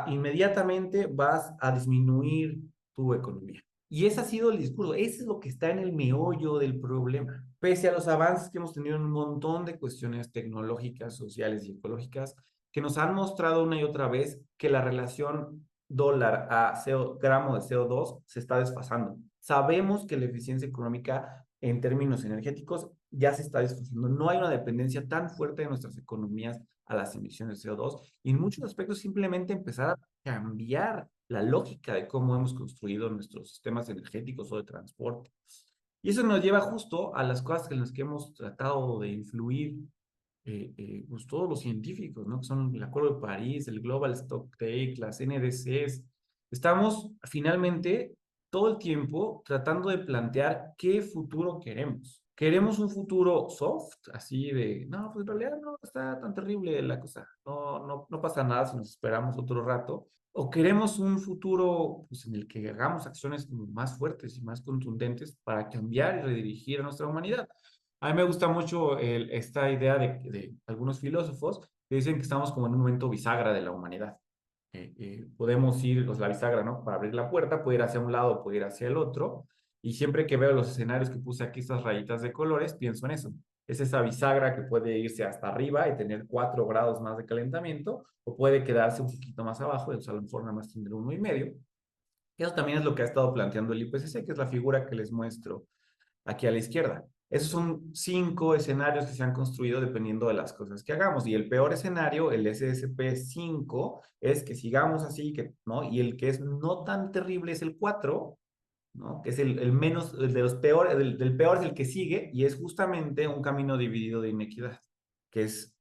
inmediatamente vas a disminuir tu economía. Y ese ha sido el discurso, ese es lo que está en el meollo del problema. Pese a los avances que hemos tenido en un montón de cuestiones tecnológicas, sociales y ecológicas, que nos han mostrado una y otra vez que la relación dólar a gramo de CO2 se está desfasando. Sabemos que la eficiencia económica en términos energéticos ya se está desfasando. No hay una dependencia tan fuerte de nuestras economías a las emisiones de CO2 y en muchos aspectos simplemente empezar a cambiar la lógica de cómo hemos construido nuestros sistemas energéticos o de transporte. Y eso nos lleva justo a las cosas en las que hemos tratado de influir pues todos los científicos, ¿no? Que son el Acuerdo de París, el Global Stocktake, las NDCs. Estamos finalmente todo el tiempo tratando de plantear qué futuro queremos. ¿Queremos un futuro soft, así de, no, pues en realidad no está tan terrible la cosa, no pasa nada si nos esperamos otro rato? ¿O queremos un futuro pues, en el que hagamos acciones más fuertes y más contundentes para cambiar y redirigir a nuestra humanidad? A mí me gusta mucho esta idea de algunos filósofos que dicen que estamos como en un momento bisagra de la humanidad. podemos ir, pues la bisagra, ¿no? Para abrir la puerta, puede ir hacia un lado, puede ir hacia el otro. Y siempre que veo los escenarios que puse aquí, estas rayitas de colores, pienso en eso. Es esa bisagra que puede irse hasta arriba y tener 4 grados más de calentamiento, o puede quedarse un poquito más abajo y a lo mejor nada más tener 1,5. Eso también es lo que ha estado planteando el IPCC, que es la figura que les muestro aquí a la izquierda. Esos son 5 escenarios que se han construido dependiendo de las cosas que hagamos. Y el peor escenario, el SSP 5, es que sigamos así, ¿no? Y el que es no tan terrible es el 4, ¿no? Que es el menos, el de los peores, del peor es el que sigue, y es justamente un camino dividido de inequidad, que es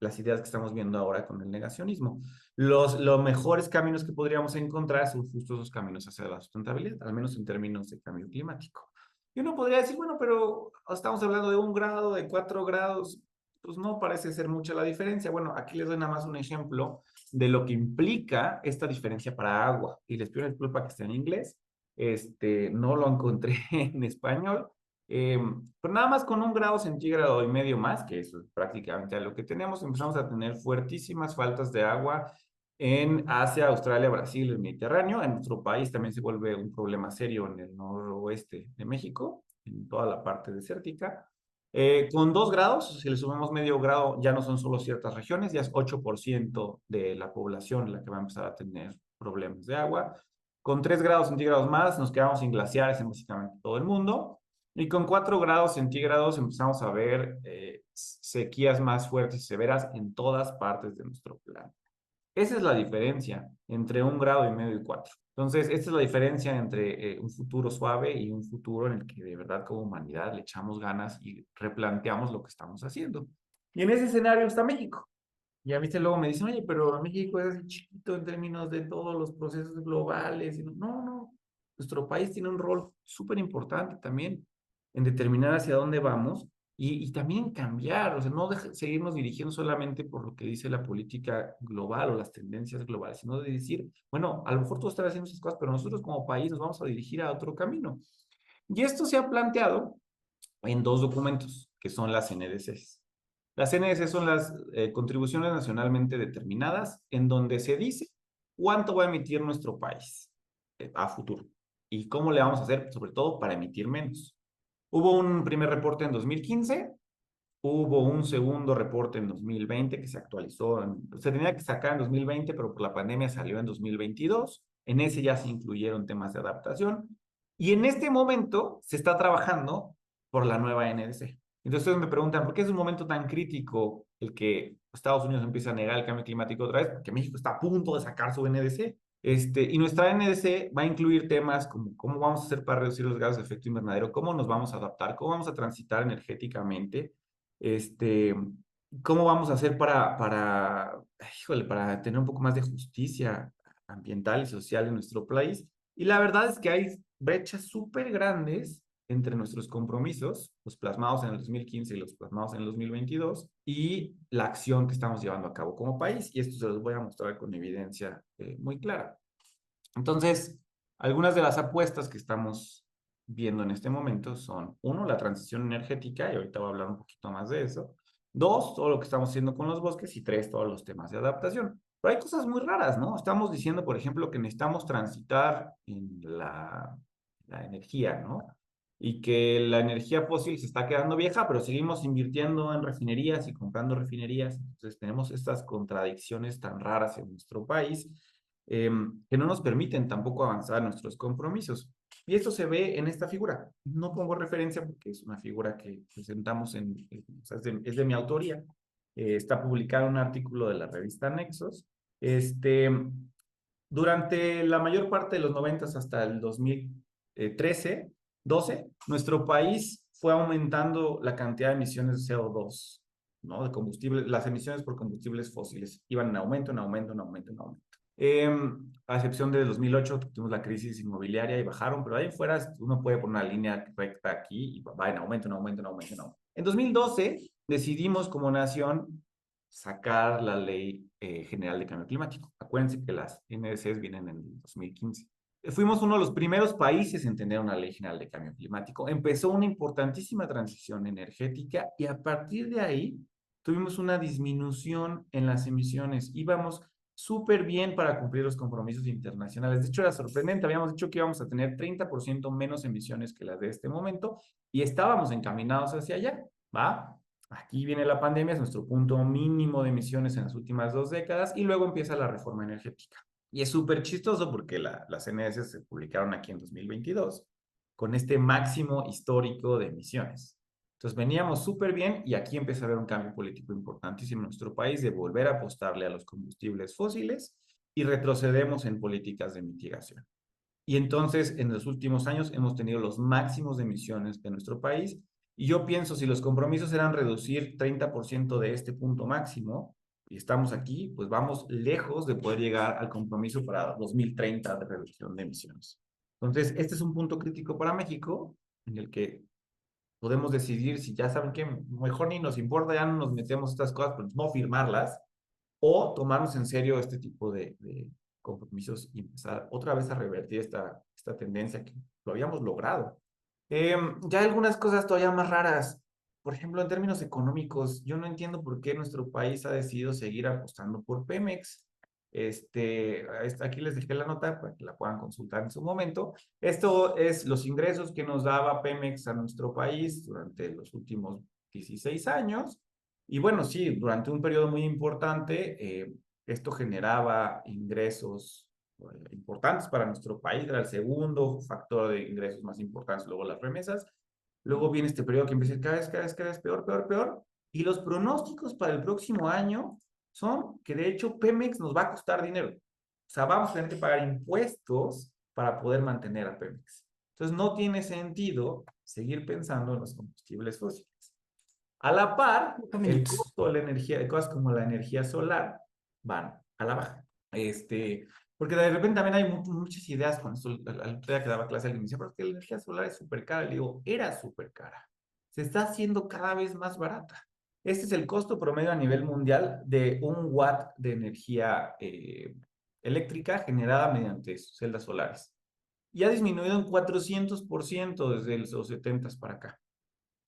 las ideas que estamos viendo ahora con el negacionismo. Los mejores caminos que podríamos encontrar son justo esos caminos hacia la sustentabilidad, al menos en términos de cambio climático. Y uno podría decir, bueno, pero estamos hablando de 1 grado, de 4 grados, pues no parece ser mucha la diferencia. Bueno, aquí les doy nada más un ejemplo de lo que implica esta diferencia para agua. Y les pido disculpa que esté en inglés, no lo encontré en español, pero nada más con 1,5 grados más, que eso es prácticamente lo que tenemos, empezamos a tener fuertísimas faltas de agua en Asia, Australia, Brasil, el Mediterráneo. En nuestro país también se vuelve un problema serio en el noroeste de México, en toda la parte desértica. Con 2 grados, si le sumamos medio grado, ya no son solo ciertas regiones, ya es 8% de la población la que va a empezar a tener problemas de agua. Con 3 grados centígrados más, nos quedamos sin glaciares en básicamente todo el mundo. Y con 4 grados centígrados empezamos a ver sequías más fuertes y severas en todas partes de nuestro planeta. Esa es la diferencia entre 1,5 grados y 4. Entonces, esta es la diferencia entre un futuro suave y un futuro en el que de verdad como humanidad le echamos ganas y replanteamos lo que estamos haciendo. Y en ese escenario está México. Y a mí luego me dicen, oye, pero México es así chiquito en términos de todos los procesos globales. Y no, no, nuestro país tiene un rol súper importante también en determinar hacia dónde vamos y también cambiar, o sea, no seguirnos dirigiendo solamente por lo que dice la política global o las tendencias globales, sino de decir, bueno, a lo mejor tú estás haciendo esas cosas, pero nosotros como país nos vamos a dirigir a otro camino. Y esto se ha planteado en 2 documentos, que son las NDCs. Las NDC son las contribuciones nacionalmente determinadas, en donde se dice cuánto va a emitir nuestro país a futuro y cómo le vamos a hacer, sobre todo para emitir menos. Hubo un primer reporte en 2015, hubo un segundo reporte en 2020 que se actualizó, se tenía que sacar en 2020, pero por la pandemia salió en 2022. En ese ya se incluyeron temas de adaptación. Y en este momento se está trabajando por la nueva NDC. Entonces ustedes me preguntan, ¿por qué es un momento tan crítico el que Estados Unidos empieza a negar el cambio climático otra vez? Porque México está a punto de sacar su NDC. Y nuestra NDC va a incluir temas como cómo vamos a hacer para reducir los gases de efecto invernadero, cómo nos vamos a adaptar, cómo vamos a transitar energéticamente, este, cómo vamos a hacer híjole, para tener un poco más de justicia ambiental y social en nuestro país. Y la verdad es que hay brechas súper grandes entre nuestros compromisos, los plasmados en el 2015 y los plasmados en el 2022, y la acción que estamos llevando a cabo como país. Y esto se los voy a mostrar con evidencia muy clara. Entonces, algunas de las apuestas que estamos viendo en este momento son, 1, la transición energética, y ahorita voy a hablar un poquito más de eso. 2, todo lo que estamos haciendo con los bosques. Y 3, todos los temas de adaptación. Pero hay cosas muy raras, ¿no? Estamos diciendo, por ejemplo, que necesitamos transitar en la energía, ¿no? Y que la energía fósil se está quedando vieja, pero seguimos invirtiendo en refinerías y comprando refinerías. Entonces tenemos estas contradicciones tan raras en nuestro país, que no nos permiten tampoco avanzar nuestros compromisos. Y esto se ve en esta figura. No pongo referencia porque es una figura que presentamos o sea, es de mi autoría. Está publicado en un artículo de la revista Nexos. Durante la mayor parte de los 90 hasta el 2013, 12, nuestro país fue aumentando la cantidad de emisiones de CO2, ¿no? De combustible, las emisiones por combustibles fósiles iban en aumento, en aumento, en aumento, en aumento. A excepción de 2008, tuvimos la crisis inmobiliaria y bajaron, pero ahí fuera uno puede poner una línea recta aquí y va en aumento, en aumento, en aumento, en aumento. En 2012 decidimos como nación sacar la Ley General de Cambio Climático. Acuérdense que las NDCs vienen en el 2015. Fuimos uno de los primeros países en tener una Ley General de Cambio Climático. Empezó una importantísima transición energética y a partir de ahí tuvimos una disminución en las emisiones. Íbamos súper bien para cumplir los compromisos internacionales. De hecho, era sorprendente. Habíamos dicho que íbamos a tener 30% menos emisiones que las de este momento y estábamos encaminados hacia allá, ¿va? Aquí viene la pandemia, es nuestro punto mínimo de emisiones en las últimas 2 décadas y luego empieza la reforma energética. Y es súper chistoso porque las NS se publicaron aquí en 2022 con este máximo histórico de emisiones. Entonces veníamos súper bien y aquí empieza a haber un cambio político importantísimo en nuestro país de volver a apostarle a los combustibles fósiles y retrocedemos en políticas de mitigación. Y entonces en los últimos años hemos tenido los máximos de emisiones de nuestro país y yo pienso si los compromisos eran reducir 30% de este punto máximo y estamos aquí, pues vamos lejos de poder llegar al compromiso para 2030 de reducción de emisiones. Entonces, este es un punto crítico para México en el que podemos decidir si ya saben que mejor ni nos importa, ya no nos metemos estas cosas, pues no firmarlas, o tomarnos en serio este tipo de compromisos y empezar otra vez a revertir esta tendencia que lo habíamos logrado. Ya algunas cosas todavía más raras. Por ejemplo, en términos económicos, yo no entiendo por qué nuestro país ha decidido seguir apostando por Pemex. Aquí les dejé la nota para que la puedan consultar en su momento. Esto es los ingresos que nos daba Pemex a nuestro país durante los últimos 16 años. Y bueno, sí, durante un periodo muy importante, esto generaba ingresos importantes para nuestro país, era el segundo factor de ingresos más importantes, luego las remesas. Luego viene este periodo que empieza a ir cada vez peor, peor, peor. Y los pronósticos para el próximo año son que de hecho Pemex nos va a costar dinero. O sea, vamos a tener que pagar impuestos para poder mantener a Pemex. Entonces no tiene sentido seguir pensando en los combustibles fósiles. A la par, el costo de la energía, de cosas como la energía solar, van a la baja. Porque de repente también hay muchas ideas con esto. Al otro día que daba clase alguien me decía, pero es que la energía solar es súper cara. Le digo, era súper cara. Se está haciendo cada vez más barata. Este es el costo promedio a nivel mundial de 1 watt de energía eléctrica generada mediante celdas solares. Y ha disminuido en 400% desde los 70 para acá.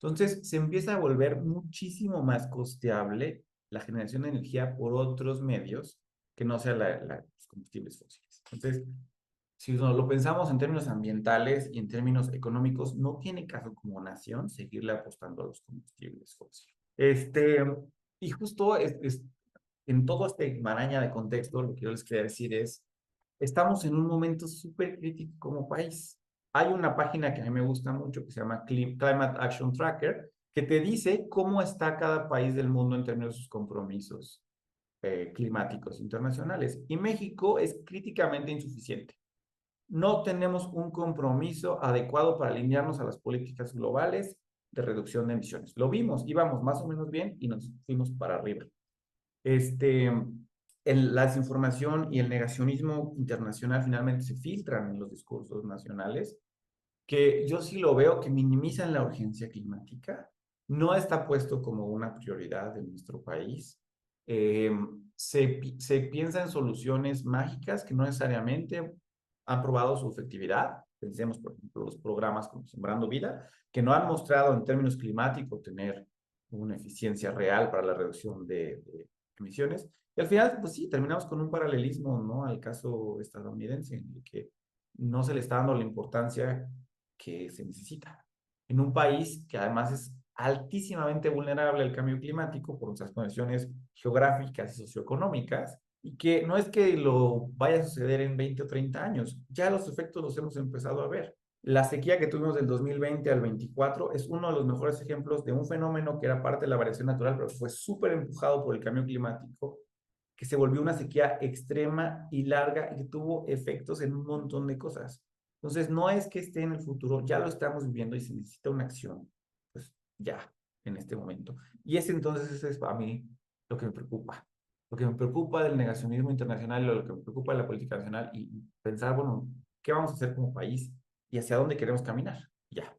Entonces, se empieza a volver muchísimo más costeable la generación de energía por otros medios que no sean los combustibles fósiles. Entonces, si lo pensamos en términos ambientales y en términos económicos, no tiene caso como nación seguirle apostando a los combustibles fósiles. Y justo en todo este maraña de contexto, lo que yo les quería decir es, estamos en un momento súper crítico como país. Hay una página que a mí me gusta mucho que se llama Climate Action Tracker, que te dice cómo está cada país del mundo en términos de sus compromisos climáticos internacionales. Y México es críticamente insuficiente. No tenemos un compromiso adecuado para alinearnos a las políticas globales de reducción de emisiones. Lo vimos, íbamos más o menos bien y nos fuimos para arriba. La desinformación y el negacionismo internacional finalmente se filtran en los discursos nacionales, que yo sí lo veo que minimizan la urgencia climática, no está puesto como una prioridad en nuestro país. Eh, se piensa en soluciones mágicas que no necesariamente han probado su efectividad. Pensemos, por ejemplo, los programas como Sembrando Vida, que no han mostrado en términos climáticos tener una eficiencia real para la reducción de emisiones. Y al final, pues sí, terminamos con un paralelismo, ¿no? Al caso estadounidense, en el que no se le está dando la importancia que se necesita. En un país que además es altísimamente vulnerable al cambio climático por nuestras condiciones geográficas y socioeconómicas, y que no es que lo vaya a suceder en 20 o 30 años, ya los efectos los hemos empezado a ver. La sequía que tuvimos del 2020 al 24 es uno de los mejores ejemplos de un fenómeno que era parte de la variación natural, pero fue súper empujado por el cambio climático, que se volvió una sequía extrema y larga y que tuvo efectos en un montón de cosas. Entonces, no es que esté en el futuro, ya lo estamos viviendo y se necesita una acción, pues ya, en este momento. Y ese es para mí lo que me preocupa. Lo que me preocupa del negacionismo internacional, lo que me preocupa de la política nacional y pensar, bueno, ¿qué vamos a hacer como país y hacia dónde queremos caminar? Ya.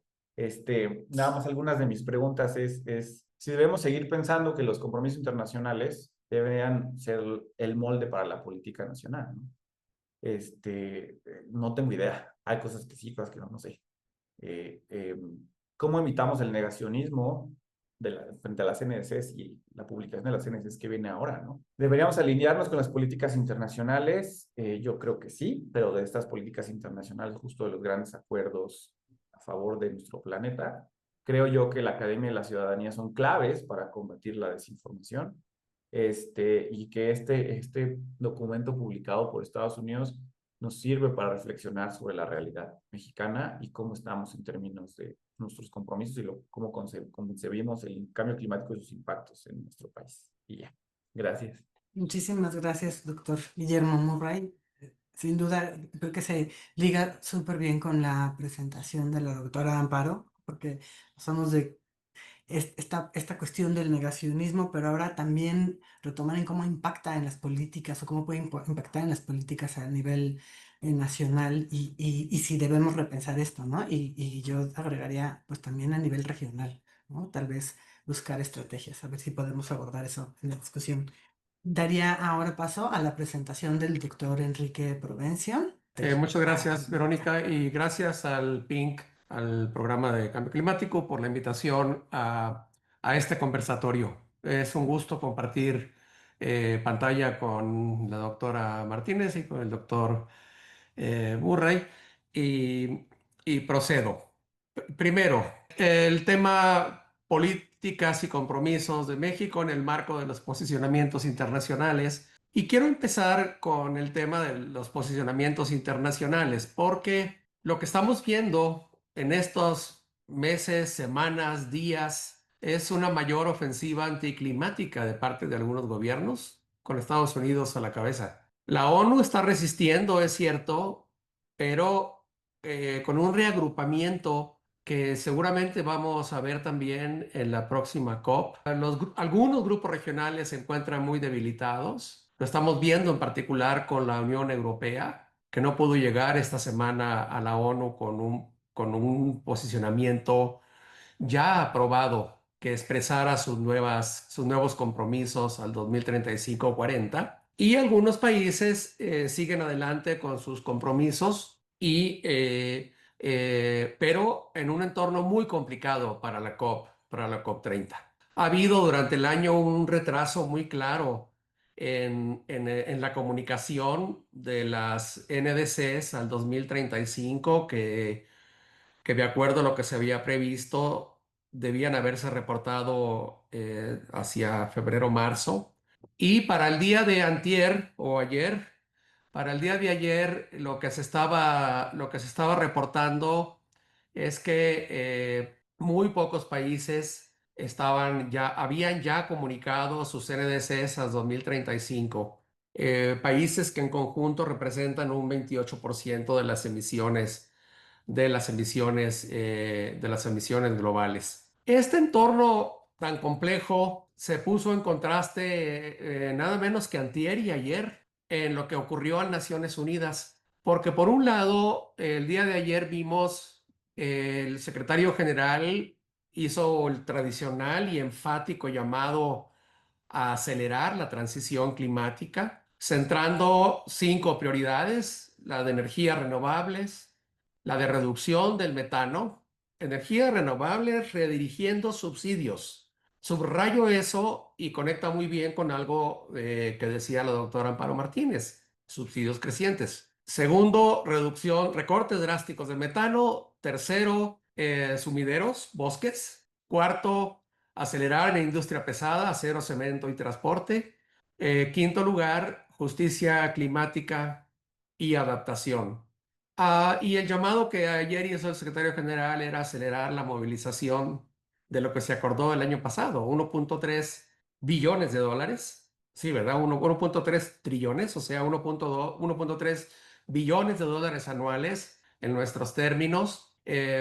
Nada más algunas de mis preguntas es si debemos seguir pensando que los compromisos internacionales deberían ser el molde para la política nacional, ¿no? No tengo idea. Hay cosas que sí, cosas que no, no sé. ¿Cómo evitamos el negacionismo frente a las NDCs y la publicación de las NDCs que viene ahora, ¿no? ¿Deberíamos alinearnos con las políticas internacionales? Yo creo que sí, pero de estas políticas internacionales, justo de los grandes acuerdos a favor de nuestro planeta, creo yo que la academia y la ciudadanía son claves para combatir la desinformación. Y que este documento publicado por Estados Unidos nos sirve para reflexionar sobre la realidad mexicana y cómo estamos en términos de nuestros compromisos y cómo concebimos el cambio climático y sus impactos en nuestro país. Y ya, gracias. Muchísimas gracias, doctor Guillermo Murray. Sin duda, creo que se liga súper bien con la presentación de la doctora Amparo, porque somos de esta cuestión del negacionismo, pero ahora también retomar en cómo impacta en las políticas o cómo puede impactar en las políticas a nivel nacional y si debemos repensar esto, ¿no? Y yo agregaría pues también a nivel regional, ¿no? Tal vez buscar estrategias, a ver si podemos abordar eso en la discusión. Daría ahora paso a la presentación del doctor Enrique Provencio. Muchas gracias, Verónica, y gracias al PINC, al programa de cambio climático, por la invitación a este conversatorio. Es un gusto compartir pantalla con la doctora Martínez y con el doctor Murray, y procedo. Primero, el tema políticas y compromisos de México en el marco de los posicionamientos internacionales. Y quiero empezar con el tema de los posicionamientos internacionales, porque lo que estamos viendo en estos meses, semanas, días, es una mayor ofensiva anticlimática de parte de algunos gobiernos, con Estados Unidos a la cabeza. La ONU está resistiendo, es cierto, pero con un reagrupamiento que seguramente vamos a ver también en la próxima COP. Algunos grupos regionales se encuentran muy debilitados. Lo estamos viendo en particular con la Unión Europea, que no pudo llegar esta semana a la ONU con un posicionamiento ya aprobado que expresara sus nuevos compromisos al 2035-40. Y algunos países siguen adelante con sus compromisos, pero en un entorno muy complicado para la COP 30. Ha habido durante el año un retraso muy claro en la comunicación de las NDCs al 2035, que de acuerdo a lo que se había previsto, debían haberse reportado hacia febrero-marzo. Y para el día de antier o ayer, para el día de ayer, lo que se estaba reportando es que muy pocos países habían ya comunicado sus NDCs a 2035. Países que en conjunto representan un 28% de las emisiones globales. Este entorno tan complejo se puso en contraste nada menos que antier y ayer en lo que ocurrió en Naciones Unidas, porque por un lado, el día de ayer vimos el secretario general hizo el tradicional y enfático llamado a acelerar la transición climática, centrando 5 prioridades: la de energías renovables, la de reducción del metano, energías renovables redirigiendo subsidios. Subrayo eso y conecta muy bien con algo que decía la doctora Amparo Martínez: subsidios crecientes. Segundo, recortes drásticos del metano. Tercero, sumideros, bosques. Cuarto, acelerar la industria pesada, acero, cemento y transporte. Quinto lugar, justicia climática y adaptación. Y el llamado que ayer hizo el secretario general era acelerar la movilización de lo que se acordó el año pasado: 1.3 billones de dólares. Sí, ¿verdad? 1.3 trillones, o sea, 1.3 billones de dólares anuales en nuestros términos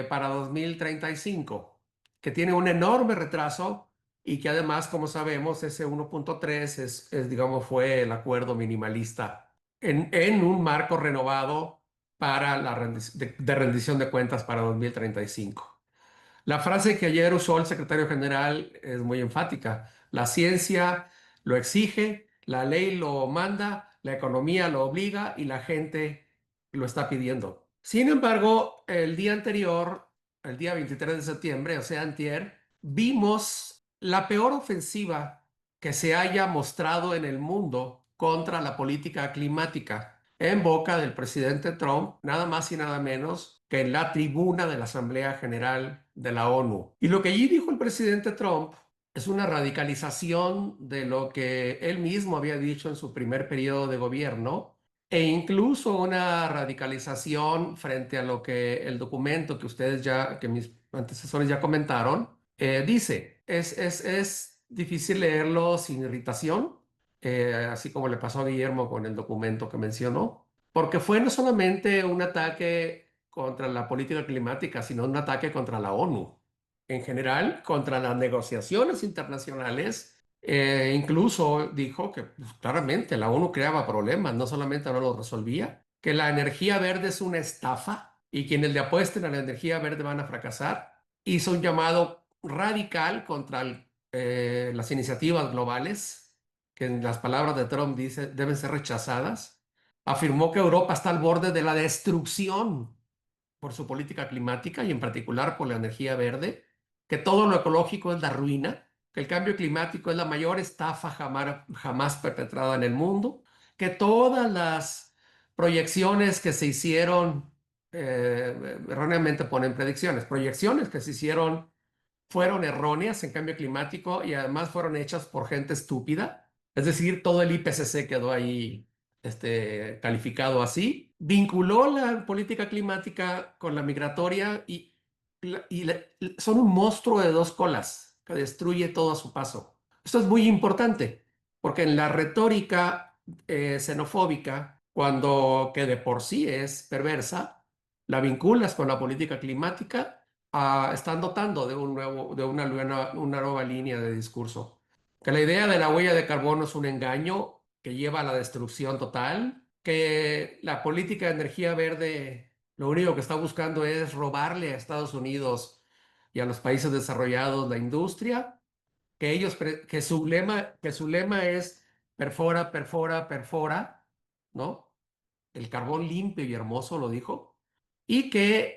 para 2035, que tiene un enorme retraso y que además, como sabemos, ese 1.3 digamos, fue el acuerdo minimalista en un marco renovado para de rendición de cuentas para 2035. La frase que ayer usó el secretario general es muy enfática: la ciencia lo exige, la ley lo manda, la economía lo obliga y la gente lo está pidiendo. Sin embargo, el día anterior, el día 23 de septiembre, o sea, antier, vimos la peor ofensiva que se haya mostrado en el mundo contra la política climática en boca del presidente Trump, nada más y nada menos que en la tribuna de la Asamblea General de la ONU. Y lo que allí dijo el presidente Trump es una radicalización de lo que él mismo había dicho en su primer periodo de gobierno, e incluso una radicalización frente a lo que el documento que que mis antecesores ya comentaron, dice. Es difícil leerlo sin irritación, así como le pasó a Guillermo con el documento que mencionó, porque fue no solamente un ataque contra la política climática, sino un ataque contra la ONU en general, contra las negociaciones internacionales. Incluso dijo que pues, claramente la ONU creaba problemas, no solamente no los resolvía, que la energía verde es una estafa y quienes le apuesten a la energía verde van a fracasar. Hizo un llamado radical contra las iniciativas globales, que en las palabras de Trump dice deben ser rechazadas. Afirmó que Europa está al borde de la destrucción por su política climática y en particular por la energía verde, que todo lo ecológico es la ruina, que el cambio climático es la mayor estafa jamás perpetrada en el mundo, que todas las proyecciones que se hicieron, erróneamente ponen predicciones, proyecciones que se hicieron fueron erróneas en cambio climático y además fueron hechas por gente estúpida. Es decir, todo el IPCC quedó ahí calificado así. Vinculó la política climática con la migratoria son un monstruo de dos colas que destruye todo a su paso. Esto es muy importante porque en la retórica xenofóbica, que de por sí es perversa, la vinculas con la política climática, están dotando de una nueva línea de discurso. Que la idea de la huella de carbono es un engaño que lleva a la destrucción total, que la política de energía verde lo único que está buscando es robarle a Estados Unidos y a los países desarrollados la industria, que su lema es perfora, perfora, perfora, ¿no? El carbón limpio y hermoso, lo dijo, y que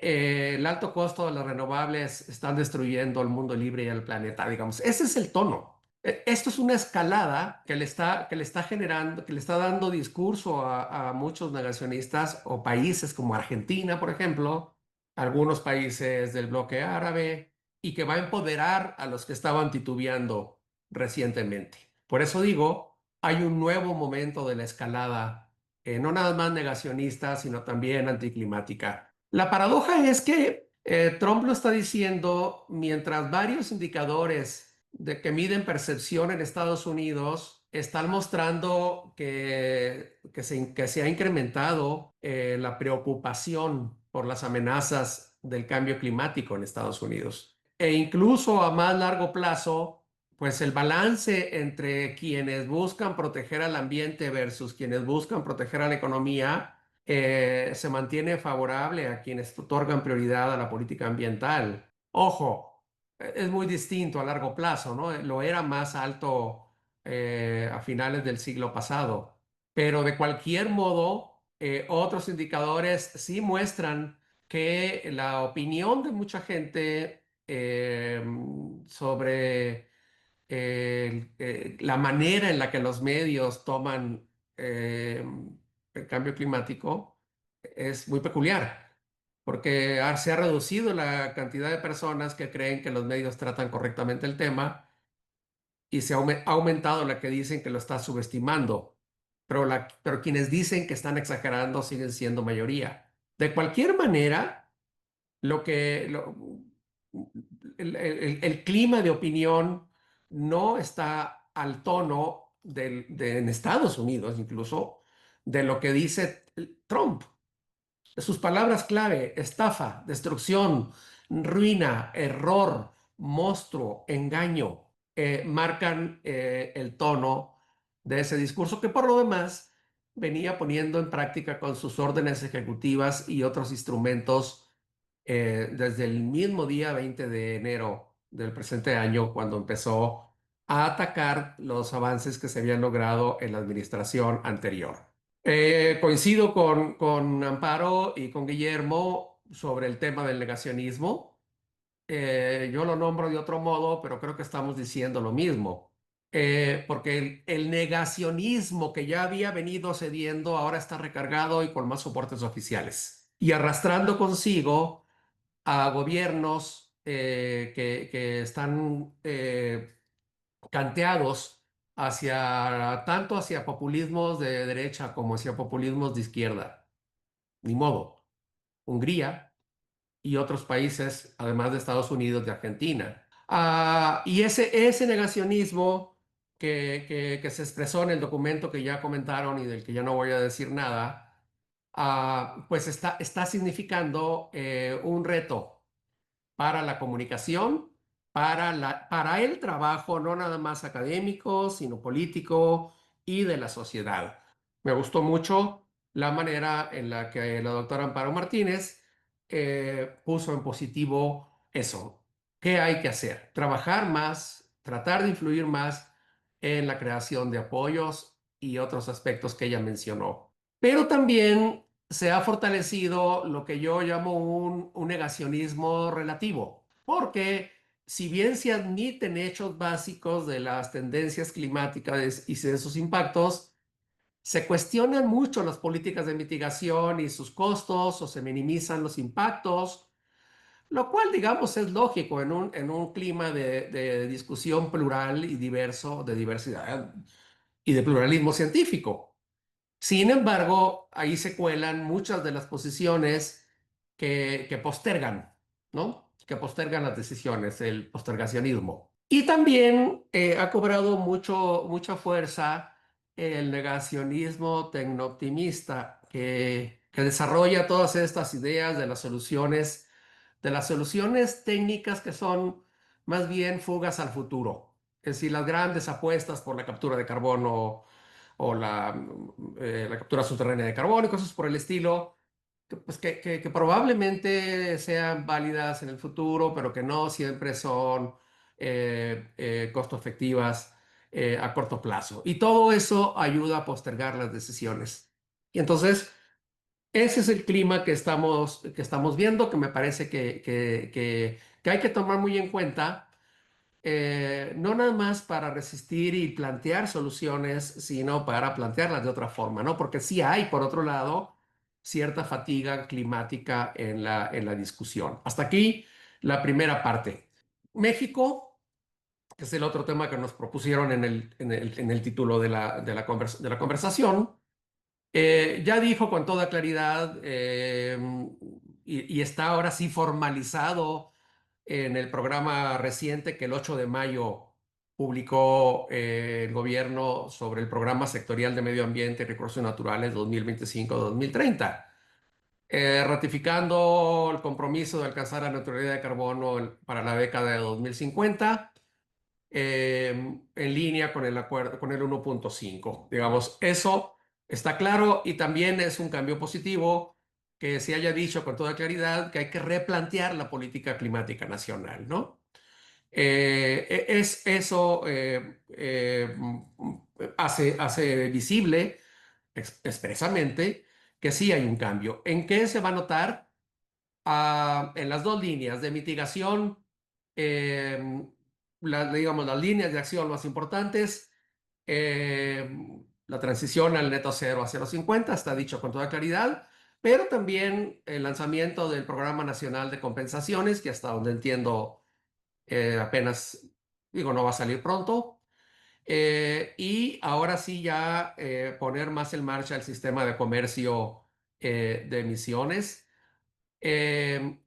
el alto costo de las renovables están destruyendo el mundo libre y el planeta, digamos. Ese es el tono. Esto es una escalada que le está generando, que le está dando discurso a muchos negacionistas o países como Argentina, por ejemplo, algunos países del bloque árabe, y que va a empoderar a los que estaban titubeando recientemente. Por eso digo, hay un nuevo momento de la escalada, no nada más negacionista, sino también anticlimática. La paradoja es que Trump lo está diciendo mientras varios indicadores que miden percepción en Estados Unidos están mostrando que se ha incrementado la preocupación por las amenazas del cambio climático en Estados Unidos. E incluso a más largo plazo, pues el balance entre quienes buscan proteger al ambiente versus quienes buscan proteger a la economía se mantiene favorable a quienes otorgan prioridad a la política ambiental. Ojo, es muy distinto a largo plazo, ¿no? Lo era más alto a finales del siglo pasado, pero de cualquier modo, otros indicadores sí muestran que la opinión de mucha gente sobre la manera en la que los medios toman el cambio climático es muy peculiar, porque se ha reducido la cantidad de personas que creen que los medios tratan correctamente el tema y ha aumentado la que dicen que lo está subestimando, pero quienes dicen que están exagerando siguen siendo mayoría. De cualquier manera, lo que lo- el clima de opinión no está al tono en Estados Unidos, incluso, de lo que dice Trump. Sus palabras clave: estafa, destrucción, ruina, error, monstruo, engaño, marcan el tono de ese discurso que por lo demás venía poniendo en práctica con sus órdenes ejecutivas y otros instrumentos desde el mismo día 20 de enero del presente año, cuando empezó a atacar los avances que se habían logrado en la administración anterior. Coincido con Amparo y con Guillermo sobre el tema del negacionismo. yo lo nombro de otro modo, pero creo que estamos diciendo lo mismo. Porque el negacionismo que ya había venido cediendo ahora está recargado y con más soportes oficiales y arrastrando consigo a gobiernos que están canteados tanto hacia populismos de derecha como hacia populismos de izquierda. Ni modo. Hungría y otros países, además de Estados Unidos, de Argentina. Y ese negacionismo que se expresó en el documento que ya comentaron y del que ya no voy a decir nada, pues está significando un reto para la comunicación, para el trabajo, no nada más académico, sino político y de la sociedad. Me gustó mucho la manera en la que la doctora Amparo Martínez puso en positivo eso. ¿Qué hay que hacer? Trabajar más, tratar de influir más en la creación de apoyos y otros aspectos que ella mencionó. Pero también se ha fortalecido lo que yo llamo un negacionismo relativo, porque si bien se admiten hechos básicos de las tendencias climáticas y de sus impactos, se cuestionan mucho las políticas de mitigación y sus costos o se minimizan los impactos, lo cual, digamos, es lógico en un clima de discusión plural y diverso, de diversidad y de pluralismo científico. Sin embargo, ahí se cuelan muchas de las posiciones que postergan, ¿no? Que postergan las decisiones, el postergacionismo. Y también ha cobrado mucha fuerza el negacionismo tecnooptimista que desarrolla todas estas ideas de las soluciones técnicas que son más bien fugas al futuro. Es decir, las grandes apuestas por la captura de carbono o la captura subterránea de carbono y cosas por el estilo, pues que probablemente sean válidas en el futuro, pero que no siempre son costo efectivas a corto plazo. Y todo eso ayuda a postergar las decisiones. Y entonces, ese es el clima que estamos viendo, que me parece que hay que tomar muy en cuenta no nada más para resistir y plantear soluciones, sino para plantearlas de otra forma, ¿no? Porque sí hay, por otro lado, cierta fatiga climática en la discusión. Hasta aquí la primera parte. México, que es el otro tema que nos propusieron en el título de la conversación, ya dijo con toda claridad y está ahora sí formalizado en el programa reciente que el 8 de mayo publicó el gobierno sobre el programa sectorial de medio ambiente y recursos naturales 2025-2030, ratificando el compromiso de alcanzar la neutralidad de carbono para la década de 2050 en línea con el acuerdo, con el 1.5. Digamos, eso está claro y también es un cambio positivo que se haya dicho con toda claridad que hay que replantear la política climática nacional, ¿no? Eso hace visible expresamente que sí hay un cambio. ¿En qué se va a notar? En las dos líneas de mitigación, eh, digamos, las líneas de acción más importantes, eh, la transición al neto cero hacia los 50, está dicho con toda claridad, pero también el lanzamiento del Programa Nacional de Compensaciones, que hasta donde entiendo apenas, digo, no va a salir pronto. Y ahora sí ya poner más en marcha el sistema de comercio de emisiones, eh,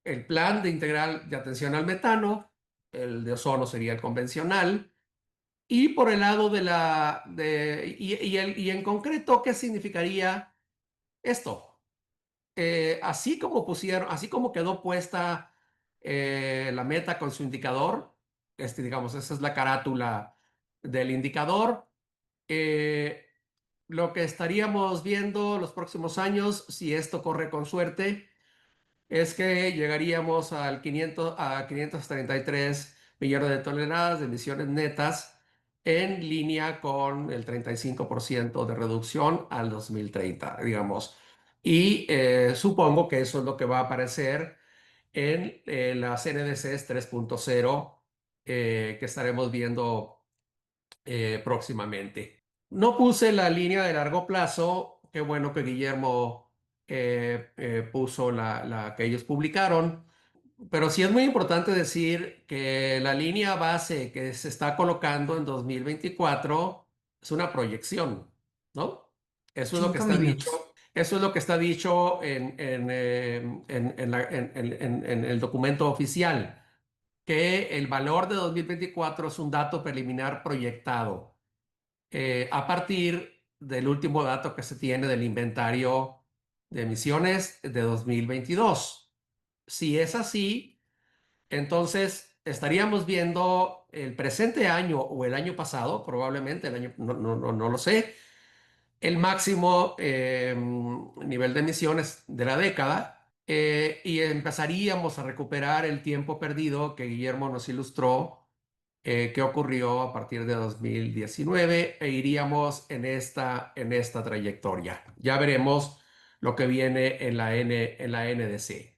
el plan de integral de atención al metano, el de ozono sería el convencional, y por el lado y en concreto, ¿qué significaría esto? Así como quedó puesta la meta con su indicador, digamos, esa es la carátula del indicador. eh, lo que estaríamos viendo los próximos años, si esto corre con suerte, es que llegaríamos a 533 millones de toneladas de emisiones netas en línea con el 35% de reducción al 2030, digamos. Y supongo que eso es lo que va a aparecer en las NDCs 3.0 que estaremos viendo próximamente. No puse la línea de largo plazo, qué bueno que Guillermo puso la que ellos publicaron, pero sí es muy importante decir que la línea base que se está colocando en 2024 es una proyección, ¿no? Eso es lo que 5 está dicho. minutos. Eso es lo que está dicho en el documento oficial, que el valor de 2024 es un dato preliminar proyectado a partir del último dato que se tiene del inventario de emisiones de 2022. Si es así, entonces estaríamos viendo el presente año o el año pasado, probablemente el año, no lo sé, el máximo nivel de emisiones de la década y empezaríamos a recuperar el tiempo perdido que Guillermo nos ilustró que ocurrió a partir de 2019 e iríamos en esta trayectoria. Ya veremos lo que viene en la NDC.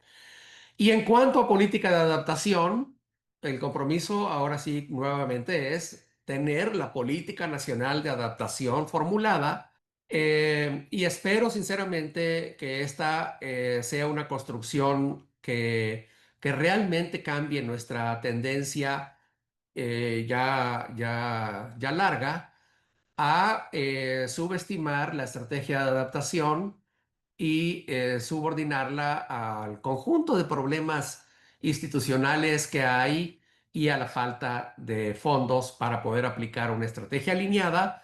Y en cuanto a política de adaptación, el compromiso ahora sí nuevamente es tener la política nacional de adaptación formulada y espero sinceramente que esta sea una construcción que realmente cambie nuestra tendencia ya larga a subestimar la estrategia de adaptación y subordinarla al conjunto de problemas institucionales que hay y a la falta de fondos para poder aplicar una estrategia alineada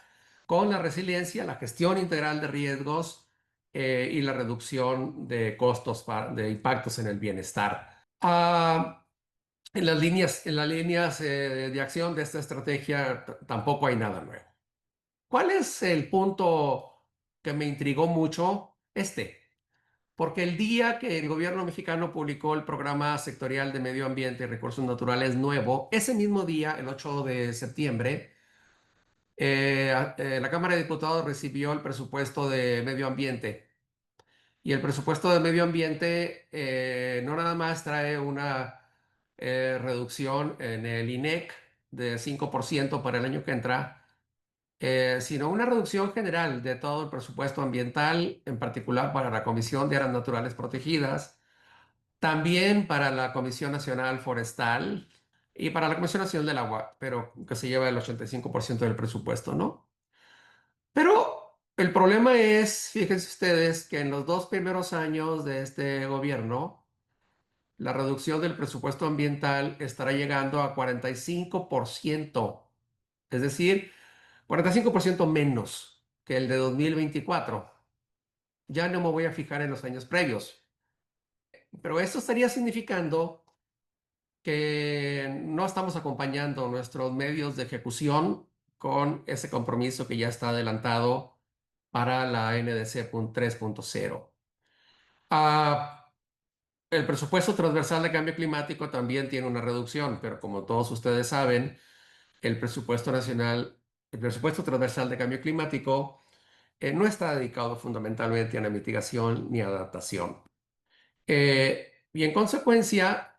con la resiliencia, la gestión integral de riesgos y la reducción de costos de impactos en el bienestar. En las líneas de acción de esta estrategia tampoco hay nada nuevo. ¿Cuál es el punto que me intrigó mucho? Porque el día que el gobierno mexicano publicó el programa sectorial de medio ambiente y recursos naturales nuevo, ese mismo día, el 8 de septiembre, la Cámara de Diputados recibió el presupuesto de medio ambiente. Y el presupuesto de medio ambiente no nada más trae una reducción en el INEC de 5% para el año que entra, sino una reducción general de todo el presupuesto ambiental, en particular para la Comisión de Áreas Naturales Protegidas, también para la Comisión Nacional Forestal y para la Comisión Nacional del Agua, pero que se lleva el 85% del presupuesto, ¿no? Pero el problema es, fíjense ustedes, que en los 2 primeros años de este gobierno, la reducción del presupuesto ambiental estará llegando a 45%, es decir, 45% menos que el de 2024. Ya no me voy a fijar en los años previos, pero esto estaría significando que no estamos acompañando nuestros medios de ejecución con ese compromiso que ya está adelantado para la NDC 3.0. El presupuesto transversal de cambio climático también tiene una reducción, pero como todos ustedes saben, el presupuesto nacional, el presupuesto transversal de cambio climático no está dedicado fundamentalmente a la mitigación ni adaptación. Y en consecuencia,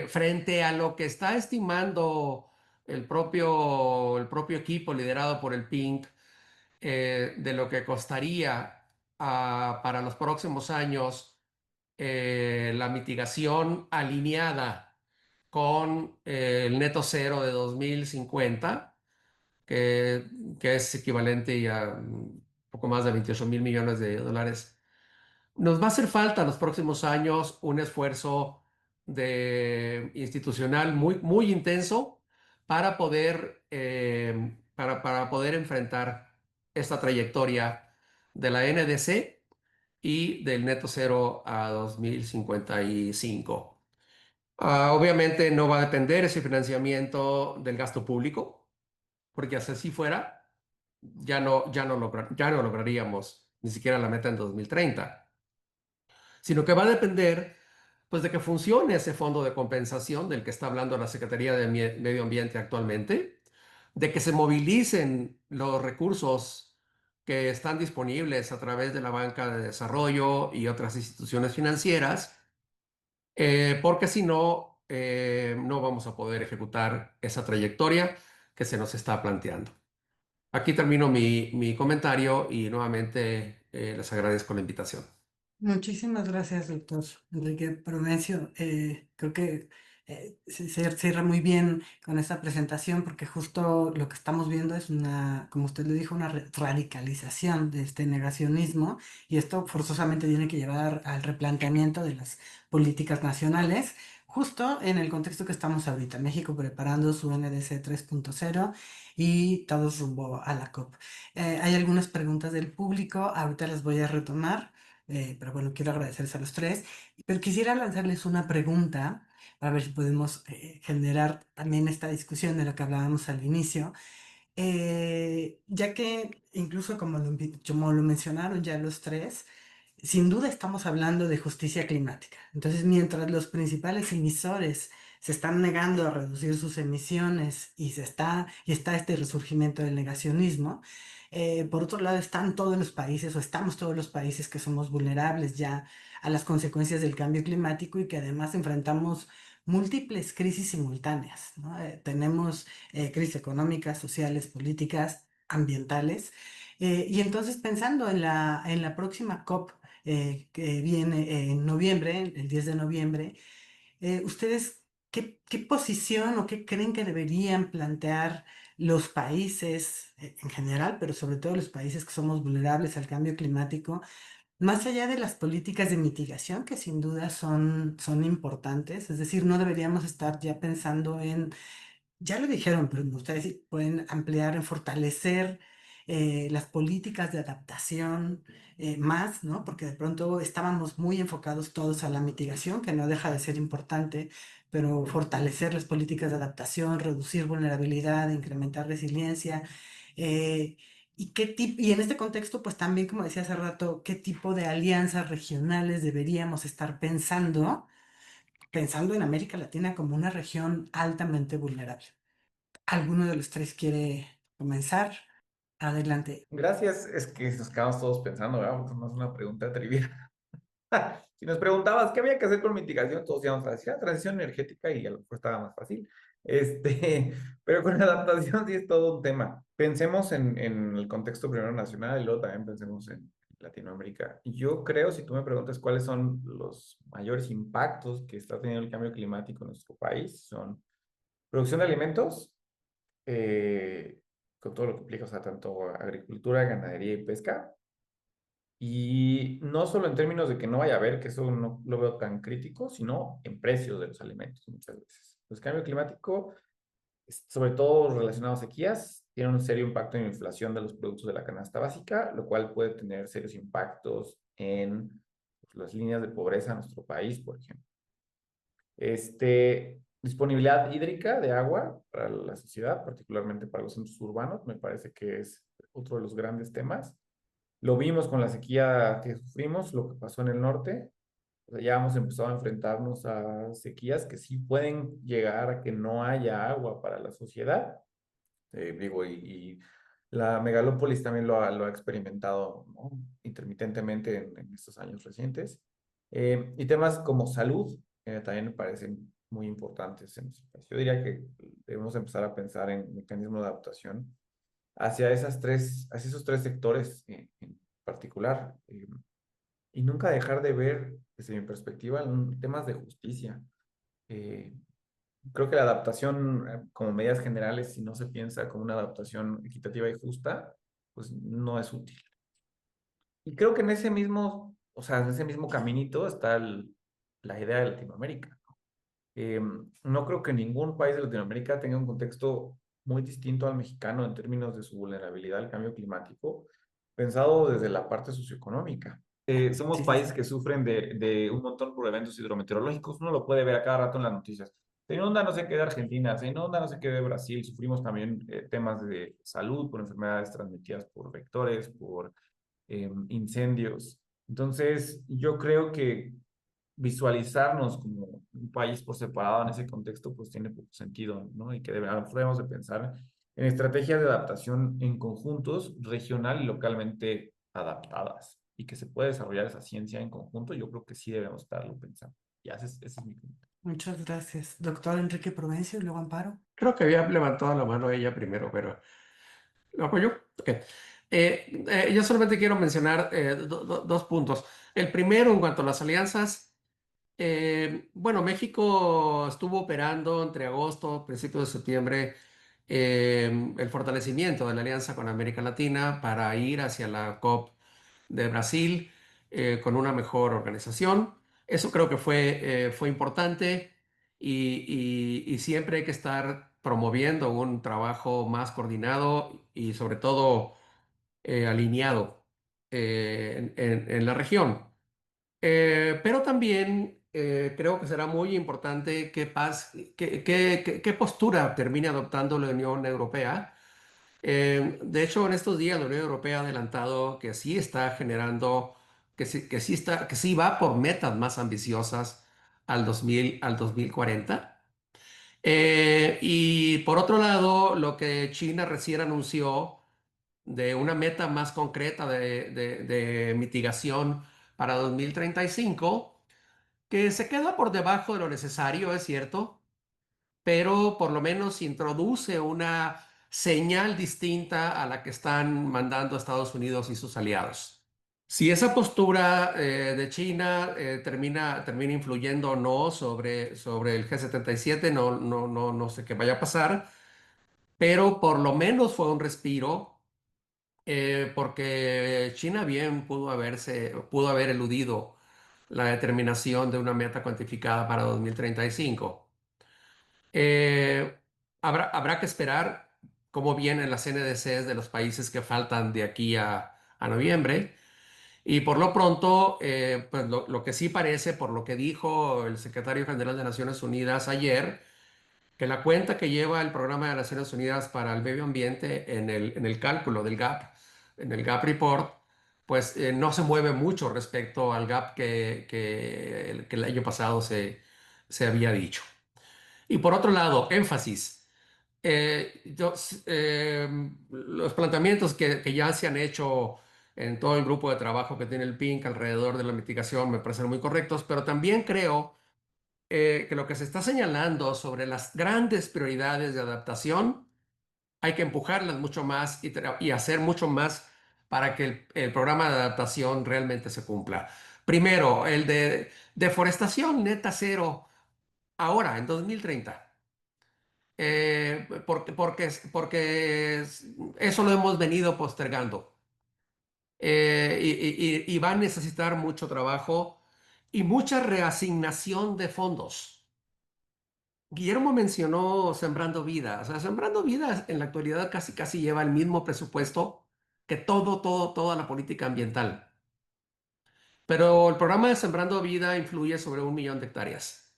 frente a lo que está estimando el propio equipo liderado por el PINC, de lo que costaría para los próximos años la mitigación alineada con el neto cero de 2050, que, que es equivalente a un poco más de 28.000 millones de dólares. Nos va a hacer falta en los próximos años un esfuerzo institucional muy, muy intenso para poder enfrentar esta trayectoria de la NDC y del neto cero a 2055. Obviamente no va a depender ese financiamiento del gasto público, porque si así fuera, ya no lograríamos ni siquiera la meta en 2030, sino que va a depender pues, de que funcione ese fondo de compensación del que está hablando la Secretaría de Medio Ambiente actualmente, de que se movilicen los recursos que están disponibles a través de la banca de desarrollo y otras instituciones financieras porque si no, no vamos a poder ejecutar esa trayectoria que se nos está planteando. Aquí termino mi comentario y nuevamente les agradezco la invitación. Muchísimas gracias, doctor Enrique Prudencio. Creo que se cierra muy bien con esta presentación porque justo lo que estamos viendo es una, como usted le dijo, una radicalización de este negacionismo y esto forzosamente tiene que llevar al replanteamiento de las políticas nacionales, justo en el contexto que estamos ahorita, México preparando su NDC 3.0 y todos rumbo a la COP. Hay algunas preguntas del público, ahorita las voy a retomar. Pero bueno, quiero agradecerles a los tres. Pero quisiera lanzarles una pregunta para ver si podemos generar también esta discusión de lo que hablábamos al inicio. Ya que incluso como lo mencionaron ya los tres, sin duda estamos hablando de justicia climática. Entonces, mientras los principales emisores se están negando a reducir sus emisiones y está este resurgimiento del negacionismo, por otro lado están todos los países o estamos todos los países que somos vulnerables ya a las consecuencias del cambio climático y que además enfrentamos múltiples crisis simultáneas, ¿no? Tenemos crisis económicas, sociales, políticas, ambientales. Y entonces pensando en la próxima COP que viene en noviembre, el 10 de noviembre, ¿ustedes qué posición o qué creen que deberían plantear los países en general, pero sobre todo los países que somos vulnerables al cambio climático, más allá de las políticas de mitigación que sin duda son importantes? Es decir, no deberíamos estar ya pensando en ya lo dijeron, pero ustedes sí pueden ampliar en fortalecer las políticas de adaptación más, ¿no? Porque de pronto estábamos muy enfocados todos a la mitigación, que no deja de ser importante, pero fortalecer las políticas de adaptación, reducir vulnerabilidad, incrementar resiliencia. eh, y en este contexto, pues también, como decía hace rato, ¿qué tipo de alianzas regionales deberíamos estar pensando en América Latina como una región altamente vulnerable? ¿Alguno de los tres quiere comenzar? Adelante. Gracias, es que nos quedamos todos pensando, ¿verdad? Porque no es una pregunta trivial. Si nos preguntabas qué había que hacer con mitigación, todos íbamos a decir, transición energética y a lo mejor estaba más fácil. Pero con la adaptación sí es todo un tema. Pensemos en el contexto primero nacional y luego también pensemos en Latinoamérica. Yo creo, si tú me preguntas cuáles son los mayores impactos que está teniendo el cambio climático en nuestro país, son producción de alimentos, con todo lo que implica, o sea, tanto agricultura, ganadería y pesca. Y no solo en términos de que no vaya a haber, que eso no lo veo tan crítico, sino en precios de los alimentos muchas veces. El cambio climático, sobre todo relacionado a sequías, tiene un serio impacto en la inflación de los productos de la canasta básica, lo cual puede tener serios impactos en pues, las líneas de pobreza en nuestro país, por ejemplo. Disponibilidad hídrica de agua para la sociedad, particularmente para los centros urbanos, me parece que es otro de los grandes temas. Lo vimos con la sequía que sufrimos, lo que pasó en el norte. O sea, ya hemos empezado a enfrentarnos a sequías que sí pueden llegar a que no haya agua para la sociedad. Y la megalópolis también lo ha experimentado, ¿no? Intermitentemente en estos años recientes. Y temas como salud también me parecen muy importantes en nuestro país. Yo diría que debemos empezar a pensar en mecanismos de adaptación hacia esos tres sectores en particular. Y nunca dejar de ver, desde mi perspectiva, temas de justicia. Eh, Creo que la adaptación, como medidas generales, si no se piensa como una adaptación equitativa y justa, pues no es útil. Y creo que en ese mismo, o sea, en ese mismo caminito está la idea de Latinoamérica. No creo que ningún país de Latinoamérica tenga un contexto muy distinto al mexicano en términos de su vulnerabilidad al cambio climático, pensado desde la parte socioeconómica. Somos Sí, sí, países sí. que sufren de un montón por eventos hidrometeorológicos, uno lo puede ver a cada rato en las noticias. Se inunda no sé qué de Argentina, se inunda no sé qué de Brasil, sufrimos también temas de salud por enfermedades transmitidas por vectores, por incendios. Entonces, yo creo que visualizarnos como un país por separado en ese contexto, pues tiene poco sentido, ¿no? Y que debemos de pensar en estrategias de adaptación en conjuntos regional y localmente adaptadas y que se puede desarrollar esa ciencia en conjunto, yo creo que sí debemos estarlo pensando. Ya, ese es mi comentario. Muchas gracias. Doctor Enrique Prudencio y luego Amparo. Creo que había levantado la mano ella primero, pero ¿lo hago yo? Ok. Yo solamente quiero mencionar dos puntos. El primero, en cuanto a las alianzas, bueno, México estuvo operando entre agosto, principios de septiembre, el fortalecimiento de la alianza con América Latina para ir hacia la COP de Brasil con una mejor organización. Eso creo que fue importante y siempre hay que estar promoviendo un trabajo más coordinado y sobre todo alineado en la región. Pero también creo que será muy importante qué postura termine adoptando la Unión Europea. De hecho, en estos días la Unión Europea ha adelantado que sí está generando, que sí va por metas más ambiciosas al 2040. Y por otro lado, lo que China recién anunció de una meta más concreta de mitigación para 2035, que se queda por debajo de lo necesario, es cierto, pero por lo menos introduce una señal distinta a la que están mandando Estados Unidos y sus aliados. Si esa postura de China termina influyendo o no sobre el G77, no sé qué vaya a pasar, pero por lo menos fue un respiro, porque China bien pudo haber eludido la determinación de una meta cuantificada para 2035. Eh, habrá que esperar cómo vienen las NDCs de los países que faltan de aquí a noviembre. Y por lo pronto, pues lo que sí parece, por lo que dijo el secretario general de Naciones Unidas ayer, que la cuenta que lleva el programa de Naciones Unidas para el medio ambiente en el cálculo del GAP, en el GAP Report, pues no se mueve mucho respecto al GAP que el año pasado se había dicho. Y por otro lado, énfasis. Los planteamientos que ya se han hecho en todo el grupo de trabajo que tiene el PINC alrededor de la mitigación me parecen muy correctos, pero también creo que lo que se está señalando sobre las grandes prioridades de adaptación hay que empujarlas mucho más y hacer mucho más para que el programa de adaptación realmente se cumpla. Primero, el de deforestación neta cero ahora, en 2030. Porque eso lo hemos venido postergando. Y va a necesitar mucho trabajo y mucha reasignación de fondos. Guillermo mencionó Sembrando Vida. O sea, Sembrando Vida en la actualidad casi lleva el mismo presupuesto que toda la política ambiental. Pero el programa de Sembrando Vida influye sobre 1 millón de hectáreas.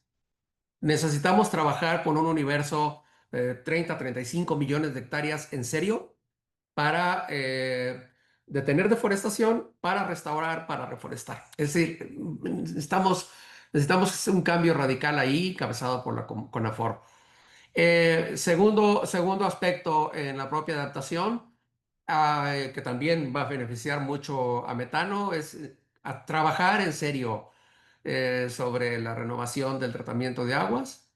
Necesitamos trabajar con un universo de 35 millones de hectáreas en serio para detener deforestación, para restaurar, para reforestar. Es decir, necesitamos un cambio radical ahí, cabezado por la CONAFOR. Segundo aspecto en la propia adaptación, que también va a beneficiar mucho a metano, es a trabajar en serio sobre la renovación del tratamiento de aguas.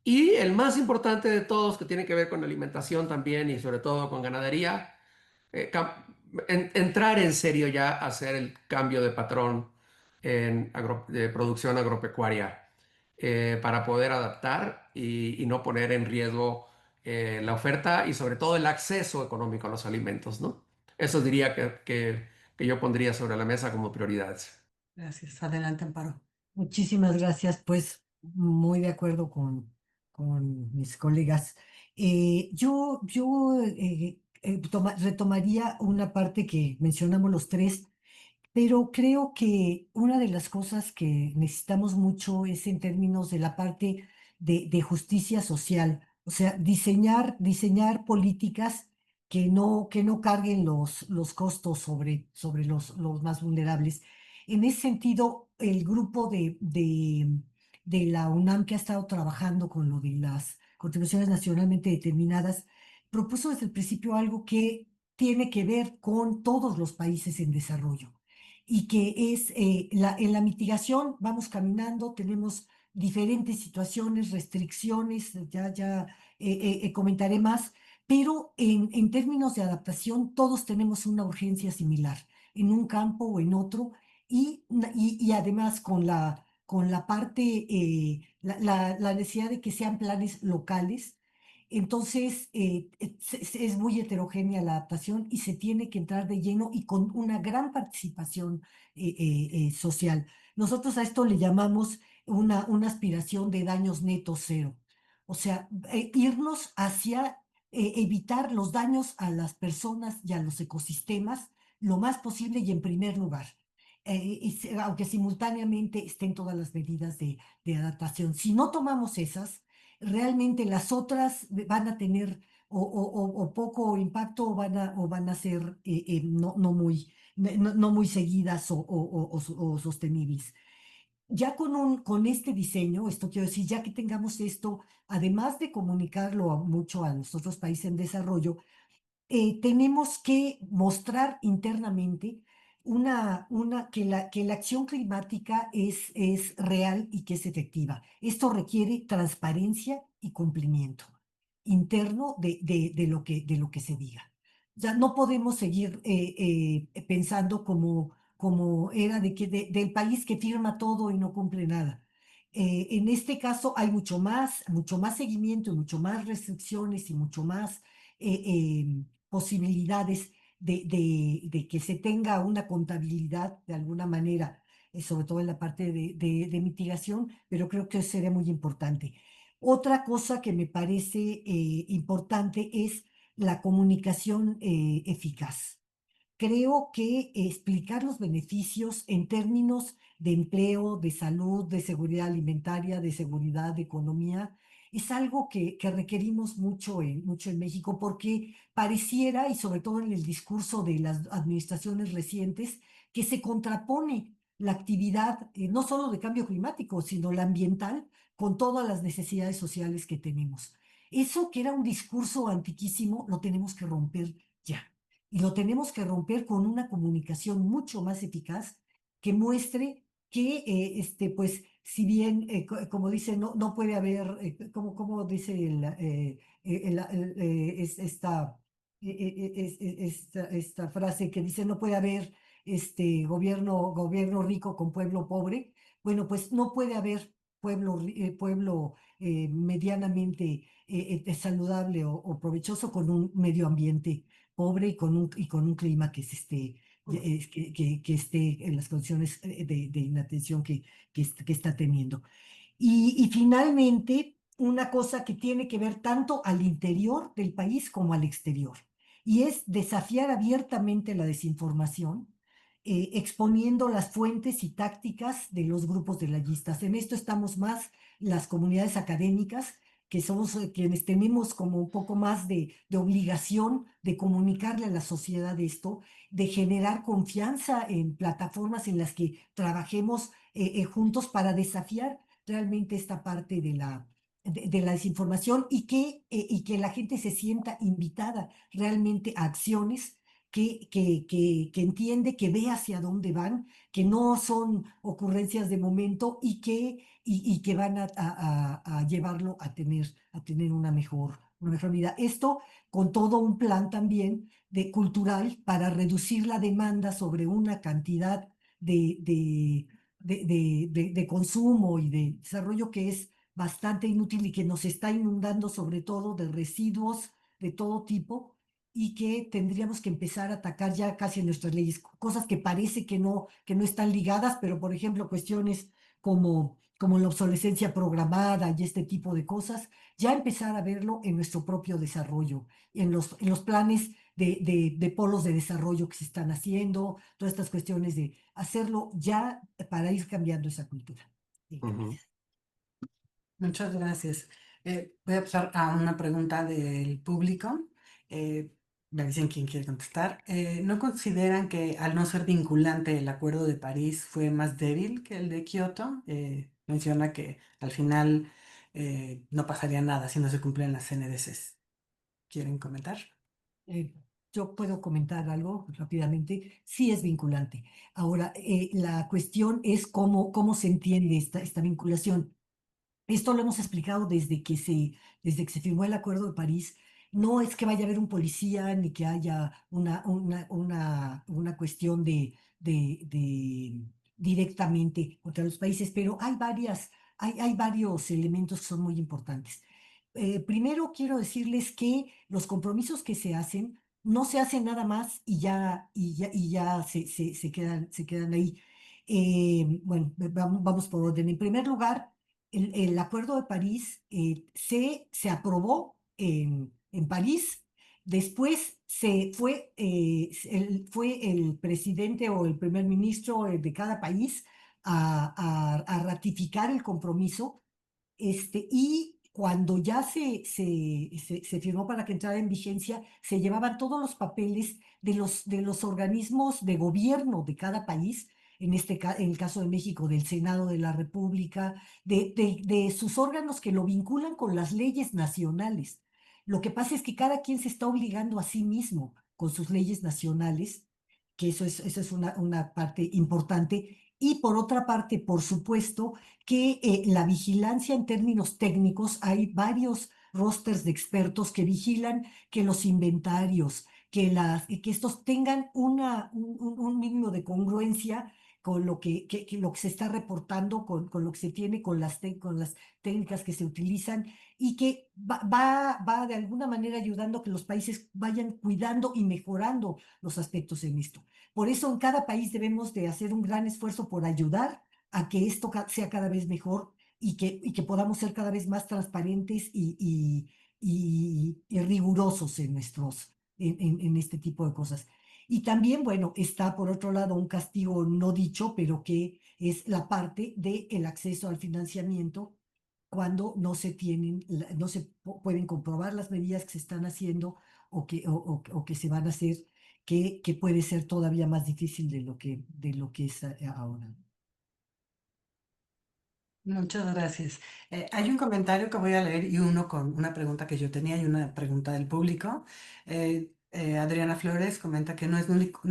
Y el más importante de todos, que tiene que ver con alimentación también y sobre todo con ganadería, entrar en serio ya a hacer el cambio de patrón de producción agropecuaria para poder adaptar y no poner en riesgo la oferta y sobre todo el acceso económico a los alimentos, ¿no? Eso diría que yo pondría sobre la mesa como prioridades. Gracias. Adelante, Amparo. Muchísimas gracias, pues muy de acuerdo con mis colegas. Yo retomaría una parte que mencionamos los tres, pero creo que una de las cosas que necesitamos mucho es en términos de la parte de justicia social, o sea, diseñar políticas que no carguen los costos sobre los más vulnerables. En ese sentido, el grupo de la UNAM que ha estado trabajando con lo de las contribuciones nacionalmente determinadas propuso desde el principio algo que tiene que ver con todos los países en desarrollo. y que es en la mitigación vamos caminando, tenemos diferentes situaciones, restricciones, ya comentaré más, pero en términos de adaptación todos tenemos una urgencia similar en un campo o en otro y además con la parte, la necesidad de que sean planes locales. Entonces, es muy heterogénea la adaptación y se tiene que entrar de lleno y con una gran participación social. Nosotros a esto le llamamos una aspiración de daños netos cero. O sea, irnos hacia evitar los daños a las personas y a los ecosistemas lo más posible y en primer lugar. Aunque simultáneamente estén todas las medidas de adaptación. Si no tomamos esas, realmente las otras van a tener o poco impacto o van a ser no muy seguidas o sostenibles. Ya con este diseño, esto quiero decir, ya que tengamos esto, además de comunicarlo mucho a los otros países en desarrollo, tenemos que mostrar internamente que la acción climática es real y que es efectiva. Esto requiere transparencia y cumplimiento interno de lo que se diga. Ya no podemos seguir pensando como era del país que firma todo y no cumple nada. En este caso hay mucho más seguimiento y mucho más restricciones y mucho más posibilidades de que se tenga una contabilidad de alguna manera, sobre todo en la parte de mitigación, pero creo que sería muy importante. Otra cosa que me parece importante es la comunicación eficaz. Creo que explicar los beneficios en términos de empleo, de salud, de seguridad alimentaria, de seguridad, de economía, es algo que requerimos mucho en México porque pareciera, y sobre todo en el discurso de las administraciones recientes, que se contrapone la actividad no solo de cambio climático, sino la ambiental, con todas las necesidades sociales que tenemos. Eso que era un discurso antiquísimo, lo tenemos que romper ya. Y lo tenemos que romper con una comunicación mucho más eficaz que muestre que, pues, si bien, como dice, no puede haber, como dice esta frase que dice, no puede haber gobierno rico con pueblo pobre. Bueno, pues no puede haber pueblo medianamente saludable o provechoso con un medio ambiente pobre y con un clima que, que esté en las condiciones de inatención que está teniendo. Y finalmente, una cosa que tiene que ver tanto al interior del país como al exterior, y es desafiar abiertamente la desinformación, exponiendo las fuentes y tácticas de los grupos de layistas. En esto estamos más las comunidades académicas, que somos quienes tenemos como un poco más de obligación de comunicarle a la sociedad esto, de generar confianza en plataformas en las que trabajemos juntos para desafiar realmente esta parte de la desinformación y que la gente se sienta invitada realmente a acciones que entiende, que ve hacia dónde van, que no son ocurrencias de momento y que van a llevarlo a tener una mejor vida. Esto con todo un plan también cultural para reducir la demanda sobre una cantidad de consumo y de desarrollo que es bastante inútil y que nos está inundando sobre todo de residuos de todo tipo y que tendríamos que empezar a atacar ya casi en nuestras leyes, cosas que parece que no están ligadas, pero por ejemplo cuestiones como la obsolescencia programada y este tipo de cosas, ya empezar a verlo en nuestro propio desarrollo, en los planes de polos de desarrollo que se están haciendo, todas estas cuestiones de hacerlo ya para ir cambiando esa cultura. Ujú. Muchas gracias. Voy a pasar a una pregunta del público. Me dicen quién quiere contestar. ¿No consideran que al no ser vinculante el Acuerdo de París fue más débil que el de Kioto? Menciona que al final no pasaría nada si no se cumplen las NDCs. ¿Quieren comentar? Eh, yo puedo comentar algo rápidamente. Sí es vinculante. Ahora, la cuestión es cómo se entiende esta vinculación. Esto lo hemos explicado desde que se firmó el Acuerdo de París. No es que vaya a haber un policía ni que haya una cuestión de directamente contra los países, pero hay varios elementos que son muy importantes. Primero quiero decirles que los compromisos que se hacen no se hacen nada más y ya se quedan ahí. Bueno, vamos por orden. En primer lugar, el Acuerdo de París se aprobó en París. Después fue el presidente o el primer ministro de cada país a ratificar el compromiso, y cuando ya se firmó para que entrara en vigencia, se llevaban todos los papeles de los organismos de gobierno de cada país, en el caso de México, del Senado de la República, de sus órganos que lo vinculan con las leyes nacionales. Lo que pasa es que cada quien se está obligando a sí mismo con sus leyes nacionales, que eso es una parte importante. Y por otra parte, por supuesto, que la vigilancia en términos técnicos, hay varios rosters de expertos que vigilan que los inventarios, que estos tengan un mínimo de congruencia con lo que se está reportando, con lo que se tiene, con las técnicas que se utilizan, y que va de alguna manera ayudando a que los países vayan cuidando y mejorando los aspectos en esto. Por eso en cada país debemos de hacer un gran esfuerzo por ayudar a que esto sea cada vez mejor, y que podamos ser cada vez más transparentes y rigurosos en este tipo de cosas. Y también, bueno, está por otro lado un castigo no dicho, pero que es la parte del acceso al financiamiento cuando no se pueden comprobar las medidas que se están haciendo o que se van a hacer, que puede ser todavía más difícil de lo que es ahora. Muchas gracias. Hay un comentario que voy a leer y uno con una pregunta que yo tenía y una pregunta del público. Adriana Flores comenta que no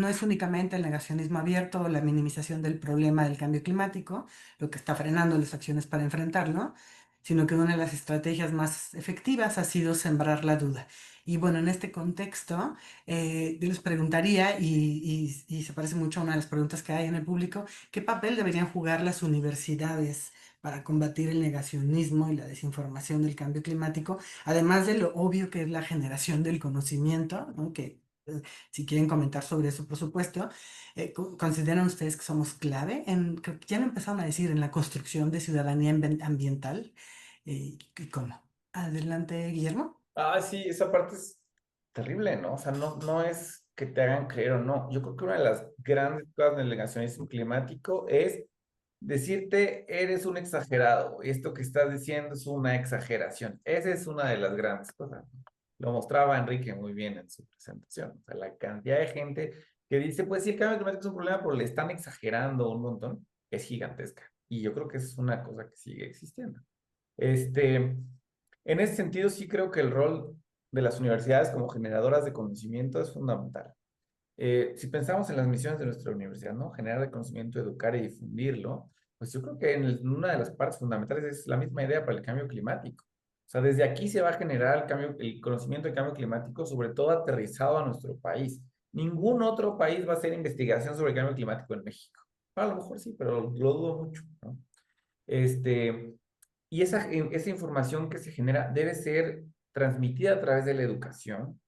es únicamente el negacionismo abierto o la minimización del problema del cambio climático lo que está frenando las acciones para enfrentarlo, sino que una de las estrategias más efectivas ha sido sembrar la duda. Y bueno, en este contexto, yo les preguntaría, y se parece mucho a una de las preguntas que hay en el público, ¿qué papel deberían jugar las universidades para combatir el negacionismo y la desinformación del cambio climático, además de lo obvio que es la generación del conocimiento, ¿no? Que si quieren comentar sobre eso, por supuesto, ¿consideran ustedes que somos clave creo que ya lo empezaron a decir, en la construcción de ciudadanía ambiental? ¿Y cómo? Adelante, Guillermo. Ah, sí, esa parte es terrible, ¿no? O sea, no es que te hagan creer o no. Yo creo que una de las grandes cosas del negacionismo climático es decirte, eres un exagerado, esto que estás diciendo es una exageración. Esa es una de las grandes cosas. Lo mostraba Enrique muy bien en su presentación. O sea, la cantidad de gente que dice, pues sí, el cambio climático es un problema, pero le están exagerando un montón, es gigantesca. Y yo creo que es una cosa que sigue existiendo. En ese sentido, sí creo que el rol de las universidades como generadoras de conocimiento es fundamental. Si pensamos en las misiones de nuestra universidad, ¿no? Generar el conocimiento, educar y difundirlo, pues yo creo que una de las partes fundamentales es la misma idea para el cambio climático. O sea, desde aquí se va a generar el conocimiento del cambio climático, sobre todo aterrizado a nuestro país. Ningún otro país va a hacer investigación sobre el cambio climático en México. A lo mejor sí, pero lo dudo mucho, ¿no? Y esa información que se genera debe ser transmitida a través de la educación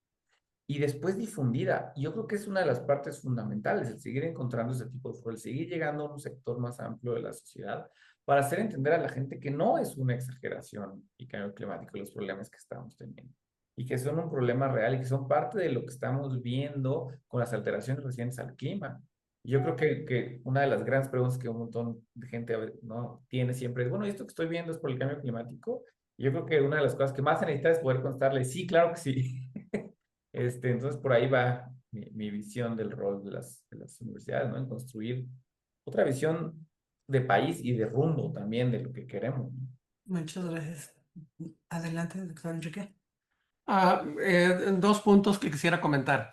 y después difundida. Y yo creo que es una de las partes fundamentales, el seguir encontrando ese tipo de foro, el seguir llegando a un sector más amplio de la sociedad para hacer entender a la gente que no es una exageración el cambio climático, los problemas que estamos teniendo. Y que son un problema real y que son parte de lo que estamos viendo con las alteraciones recientes al clima. Yo creo que una de las grandes preguntas que un montón de gente, ¿no?, tiene siempre es, bueno, ¿esto que estoy viendo es por el cambio climático? Y yo creo que una de las cosas que más se necesita es poder contestarle, sí, claro que sí. Entonces, por ahí va mi visión del rol de las universidades, ¿no? En construir otra visión de país y de rumbo también de lo que queremos, ¿no? Muchas gracias. Adelante, doctor Enrique. Dos puntos que quisiera comentar.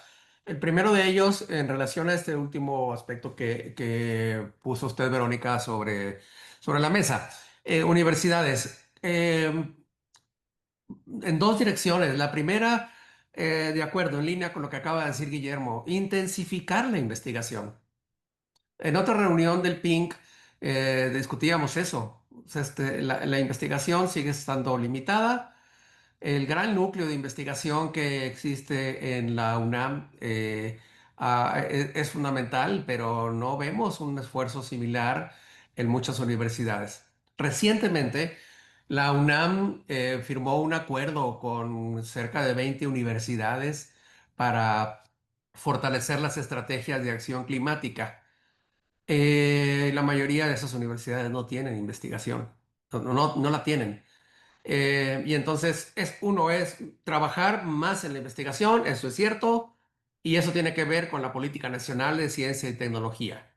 El primero de ellos, en relación a este último aspecto que puso usted, Verónica, sobre la mesa. Universidades. En dos direcciones. La primera, de acuerdo, en línea con lo que acaba de decir Guillermo, intensificar la investigación. En otra reunión del PINC discutíamos eso. O sea, la investigación sigue estando limitada. El gran núcleo de investigación que existe en la UNAM es fundamental, pero no vemos un esfuerzo similar en muchas universidades. Recientemente, la UNAM firmó un acuerdo con cerca de 20 universidades para fortalecer las estrategias de acción climática. La mayoría de esas universidades no tienen investigación, no la tienen. Y entonces uno es trabajar más en la investigación, eso es cierto, y eso tiene que ver con la Política Nacional de Ciencia y Tecnología,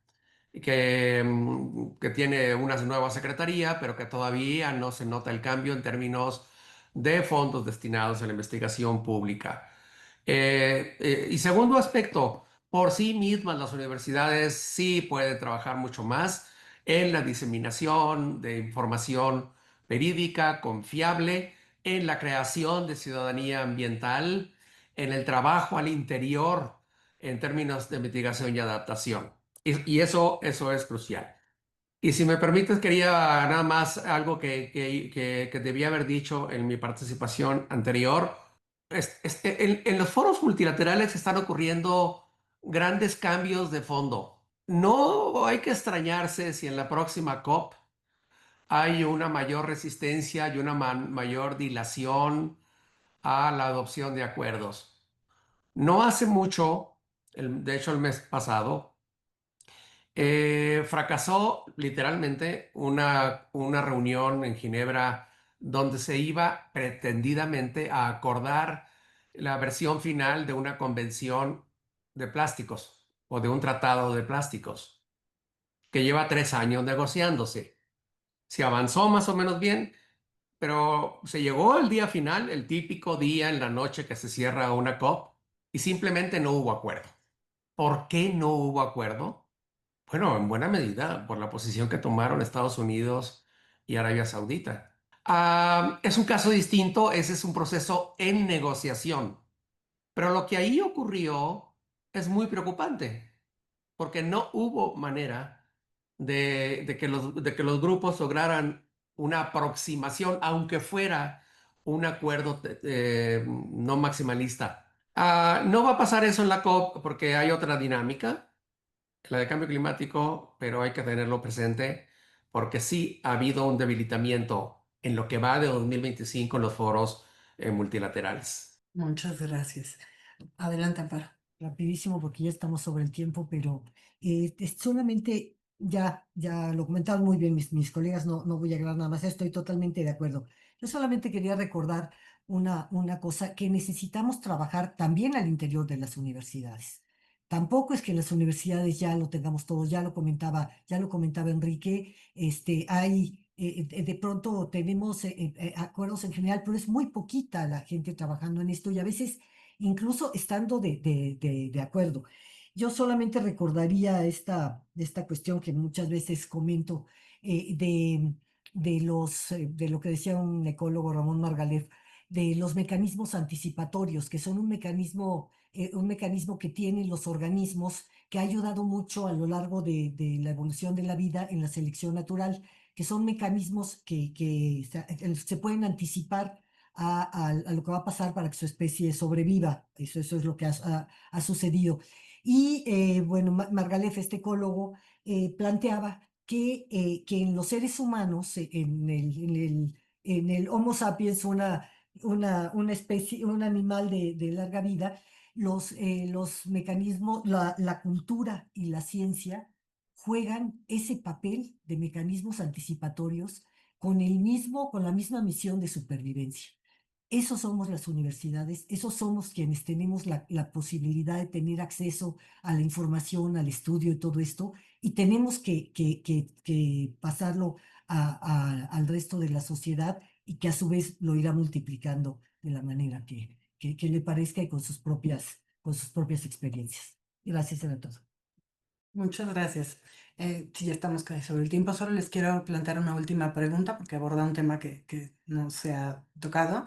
que tiene una nueva secretaría, pero que todavía no se nota el cambio en términos de fondos destinados a la investigación pública. Y segundo aspecto, por sí mismas las universidades sí pueden trabajar mucho más en la diseminación de información verídica, confiable, en la creación de ciudadanía ambiental, en el trabajo al interior en términos de mitigación y adaptación. Y eso es crucial. Y si me permites, quería nada más algo que debía haber dicho en mi participación anterior. En los foros multilaterales están ocurriendo grandes cambios de fondo. No hay que extrañarse si en la próxima COP hay una mayor resistencia y una mayor dilación a la adopción de acuerdos. No hace mucho, de hecho el mes pasado, fracasó literalmente una reunión en Ginebra donde se iba pretendidamente a acordar la versión final de una convención de plásticos o de un tratado de plásticos que lleva 3 años negociándose. Se avanzó más o menos bien, pero se llegó el día final, el típico día en la noche que se cierra una COP, y simplemente no hubo acuerdo. ¿Por qué no hubo acuerdo? Bueno, en buena medida por la posición que tomaron Estados Unidos y Arabia Saudita. Es un caso distinto, ese es un proceso en negociación, pero lo que ahí ocurrió es muy preocupante, porque no hubo manera de que los grupos lograran una aproximación, aunque fuera un acuerdo no maximalista. No va a pasar eso en la COP porque hay otra dinámica, la de cambio climático, pero hay que tenerlo presente porque sí ha habido un debilitamiento en lo que va de 2025 en los foros multilaterales. Muchas gracias. Adelante, Amparo. Rapidísimo porque ya estamos sobre el tiempo, pero solamente ya lo comentaron muy bien mis colegas, no voy a agregar nada más, estoy totalmente de acuerdo. Yo solamente quería recordar una cosa, que necesitamos trabajar también al interior de las universidades. Tampoco es que en las universidades ya lo tengamos todos, ya lo comentaba Enrique, de pronto tenemos acuerdos en general, pero es muy poquita la gente trabajando en esto y a veces incluso estando de acuerdo. Yo solamente recordaría esta cuestión que muchas veces comento de lo que decía un ecólogo, Ramón Margalef, de los mecanismos anticipatorios, que son un mecanismo que tienen los organismos que ha ayudado mucho a lo largo de la evolución de la vida en la selección natural, que son mecanismos que se pueden anticipar a lo que va a pasar para que su especie sobreviva. Eso es lo que ha sucedido. Y bueno, Margalef, este ecólogo, planteaba que en los seres humanos, en el Homo sapiens, una especie, un animal de larga vida, los mecanismos, la cultura y la ciencia juegan ese papel de mecanismos anticipatorios con la misma misión de supervivencia. Eso somos las universidades, esos somos quienes tenemos la posibilidad de tener acceso a la información, al estudio y todo esto, y tenemos que pasarlo al resto de la sociedad y que a su vez lo irá multiplicando de la manera que le parezca y con sus propias con sus propias experiencias. Gracias, era todo. Muchas gracias. Si ya estamos casi sobre el tiempo, solo les quiero plantear una última pregunta porque aborda un tema que no se ha tocado.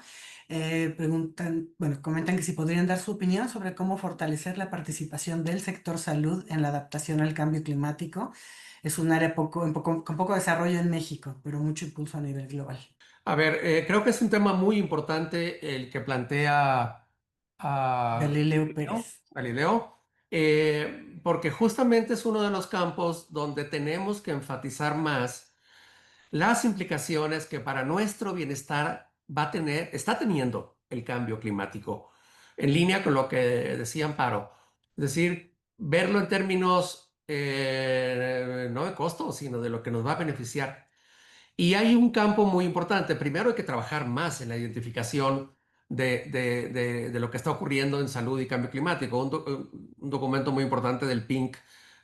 Comentan que si podrían dar su opinión sobre cómo fortalecer la participación del sector salud en la adaptación al cambio climático. Es un área con poco desarrollo en México, pero mucho impulso a nivel global. A ver, creo que es un tema muy importante el que plantea Galileo Pérez. Galileo, porque justamente es uno de los campos donde tenemos que enfatizar más las implicaciones que para nuestro bienestar está teniendo el cambio climático, en línea con lo que decía Amparo. Es decir, verlo en términos no de costo, sino de lo que nos va a beneficiar. Y hay un campo muy importante. Primero hay que trabajar más en la identificación de lo que está ocurriendo en salud y cambio climático. Un documento muy importante del PINC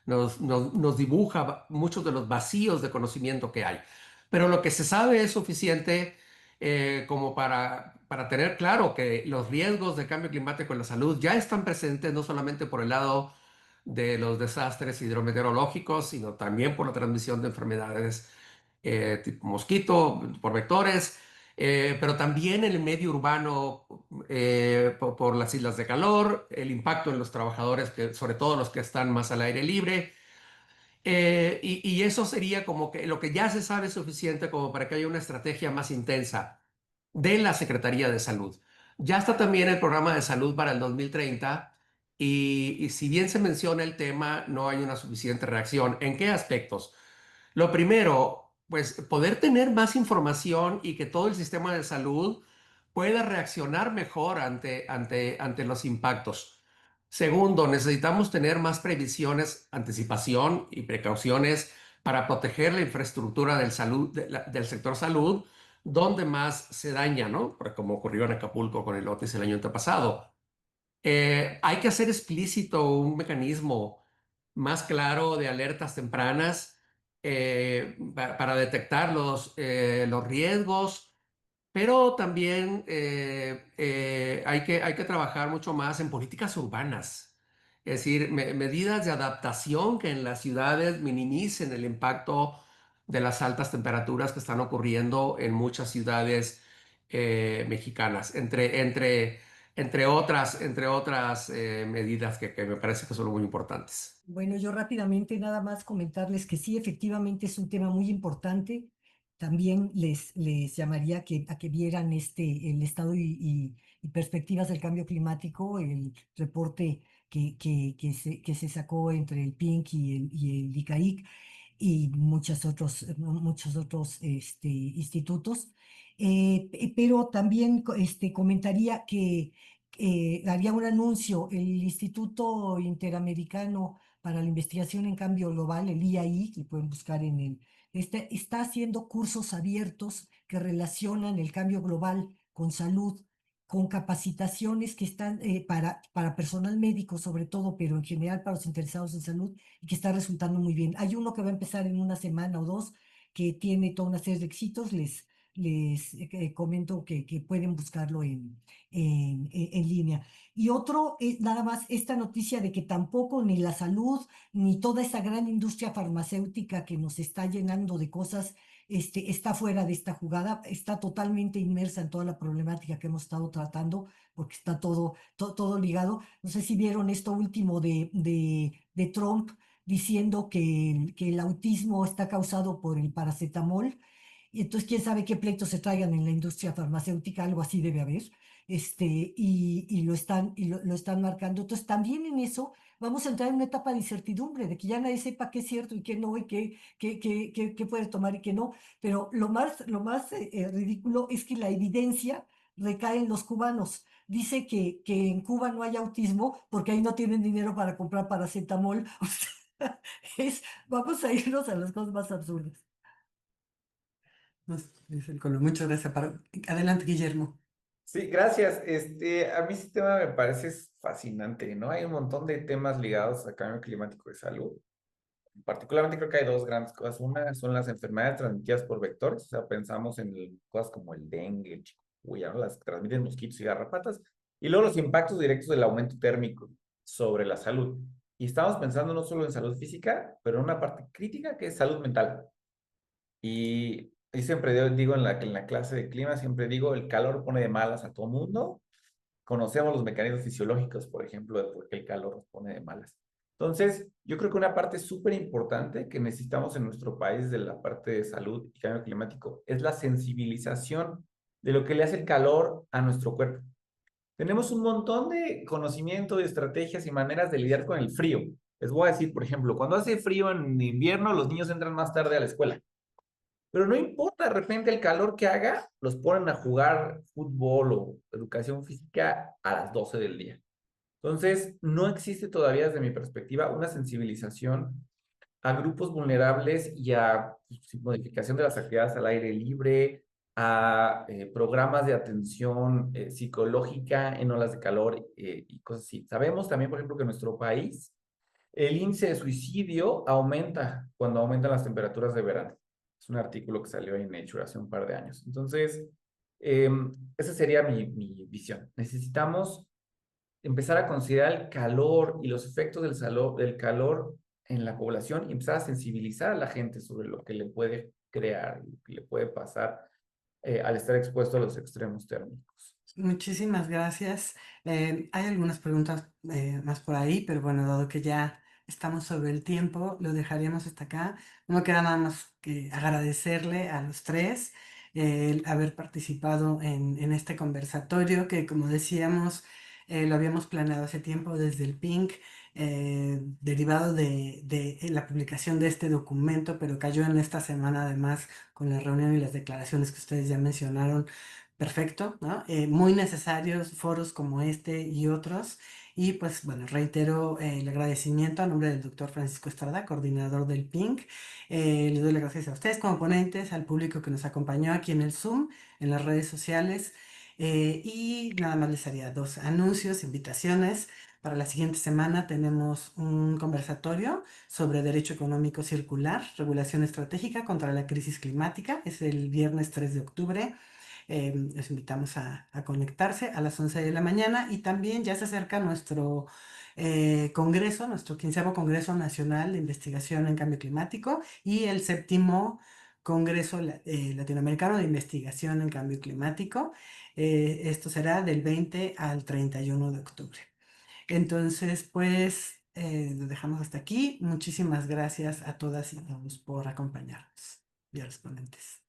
nos dibuja muchos de los vacíos de conocimiento que hay. Pero lo que se sabe es suficiente como para tener claro que los riesgos de cambio climático en la salud ya están presentes, no solamente por el lado de los desastres hidrometeorológicos, sino también por la transmisión de enfermedades tipo mosquito, por vectores, pero también en el medio urbano por las islas de calor, el impacto en los trabajadores, sobre todo los que están más al aire libre. Y eso sería como que lo que ya se sabe es suficiente como para que haya una estrategia más intensa de la Secretaría de Salud. Ya está también el programa de salud para el 2030 y si bien se menciona el tema, no hay una suficiente reacción. ¿En qué aspectos? Lo primero, pues poder tener más información y que todo el sistema de salud pueda reaccionar mejor ante los impactos. Segundo, necesitamos tener más previsiones, anticipación y precauciones para proteger la infraestructura del sector salud, donde más se daña, ¿no? Como ocurrió en Acapulco con el Otis el año antepasado. Hay que hacer explícito un mecanismo más claro de alertas tempranas para detectar los riesgos, pero también hay que trabajar mucho más en políticas urbanas, es decir, medidas de adaptación que en las ciudades minimicen el impacto de las altas temperaturas que están ocurriendo en muchas ciudades mexicanas, entre otras medidas que me parece que son muy importantes. Bueno, yo rápidamente nada más comentarles que sí, efectivamente es un tema muy importante. También les llamaría a que vieran el estado y perspectivas del cambio climático, el reporte que se sacó entre el PINC y el ICAIC y muchos otros institutos. Pero también comentaría que haría un anuncio, el Instituto Interamericano para la Investigación en Cambio Global, el IAI, que pueden buscar está haciendo cursos abiertos que relacionan el cambio global con salud, con capacitaciones que están para personal médico sobre todo, pero en general para los interesados en salud y que está resultando muy bien. Hay uno que va a empezar en una semana o dos que tiene toda una serie de éxitos. Les comento que pueden buscarlo en línea. Y otro es nada más esta noticia de que tampoco ni la salud ni toda esa gran industria farmacéutica que nos está llenando de cosas está fuera de esta jugada, está totalmente inmersa en toda la problemática que hemos estado tratando, porque está todo ligado. No sé si vieron esto último de Trump diciendo que el autismo está causado por el paracetamol. Y entonces, quién sabe qué pleitos se traigan en la industria farmacéutica, algo así debe haber, y lo están marcando. Entonces, también en eso vamos a entrar en una etapa de incertidumbre, de que ya nadie sepa qué es cierto y qué no, y qué puede tomar y qué no. Pero lo más ridículo es que la evidencia recae en los cubanos. Dice que en Cuba no hay autismo porque ahí no tienen dinero para comprar paracetamol. O sea, vamos a irnos a las cosas más absurdas. Dice el Colo. Muchas gracias. Adelante, Guillermo. Sí, gracias. A mí este tema me parece fascinante, ¿no? Hay un montón de temas ligados al cambio climático y salud. Particularmente creo que hay dos grandes cosas. Una son las enfermedades transmitidas por vectores, o sea, pensamos en cosas como el dengue, el chikungunya, ¿no? Las que transmiten mosquitos y garrapatas. Y luego los impactos directos del aumento térmico. sobre la salud. Y estamos pensando no solo en salud física, pero en una parte crítica que es salud mental. Y siempre digo en la clase de clima, siempre digo, el calor pone de malas a todo mundo. Conocemos los mecanismos fisiológicos, por ejemplo, de por qué el calor nos pone de malas. Entonces, yo creo que una parte súper importante que necesitamos en nuestro país de la parte de salud y cambio climático es la sensibilización de lo que le hace el calor a nuestro cuerpo. Tenemos un montón de conocimiento, de estrategias y maneras de lidiar con el frío. Les voy a decir, por ejemplo, cuando hace frío en invierno, los niños entran más tarde a la escuela. Pero no importa, de repente el calor que haga, los ponen a jugar fútbol o educación física a las 12 del día. Entonces, no existe todavía, desde mi perspectiva, una sensibilización a grupos vulnerables y a modificación de las actividades al aire libre, a programas de atención psicológica en olas de calor y cosas así. Sabemos también, por ejemplo, que en nuestro país el índice de suicidio aumenta cuando aumentan las temperaturas de verano. Es un artículo que salió en Nature hace un par de años. Entonces, esa sería mi visión. Necesitamos empezar a considerar el calor y los efectos del calor en la población y empezar a sensibilizar a la gente sobre lo que le puede crear, lo que le puede pasar al estar expuesto a los extremos térmicos. Muchísimas gracias. Hay algunas preguntas más por ahí, pero bueno, dado que ya estamos sobre el tiempo, lo dejaríamos hasta acá. No queda nada más que agradecerle a los tres el haber participado en este conversatorio que, como decíamos, lo habíamos planeado hace tiempo desde el PINC, derivado de la publicación de este documento, pero cayó en esta semana además con la reunión y las declaraciones que ustedes ya mencionaron. Perfecto, ¿no? Muy necesarios foros como este y otros. Y pues bueno, reitero el agradecimiento a nombre del doctor Francisco Estrada, coordinador del PINC. Les doy las gracias a ustedes como ponentes, al público que nos acompañó aquí en el Zoom, en las redes sociales. Y nada más les haría dos anuncios, invitaciones. Para la siguiente semana tenemos un conversatorio sobre derecho económico circular, regulación estratégica contra la crisis climática. Es el viernes 3 de octubre. Les invitamos a conectarse a las 11 de la mañana y también ya se acerca nuestro congreso, nuestro 15º Congreso Nacional de Investigación en Cambio Climático y el 7º Congreso Latinoamericano de Investigación en Cambio Climático. Esto será del 20 al 31 de octubre. Entonces, pues, lo dejamos hasta aquí. Muchísimas gracias a todas y todos por acompañarnos y a los ponentes.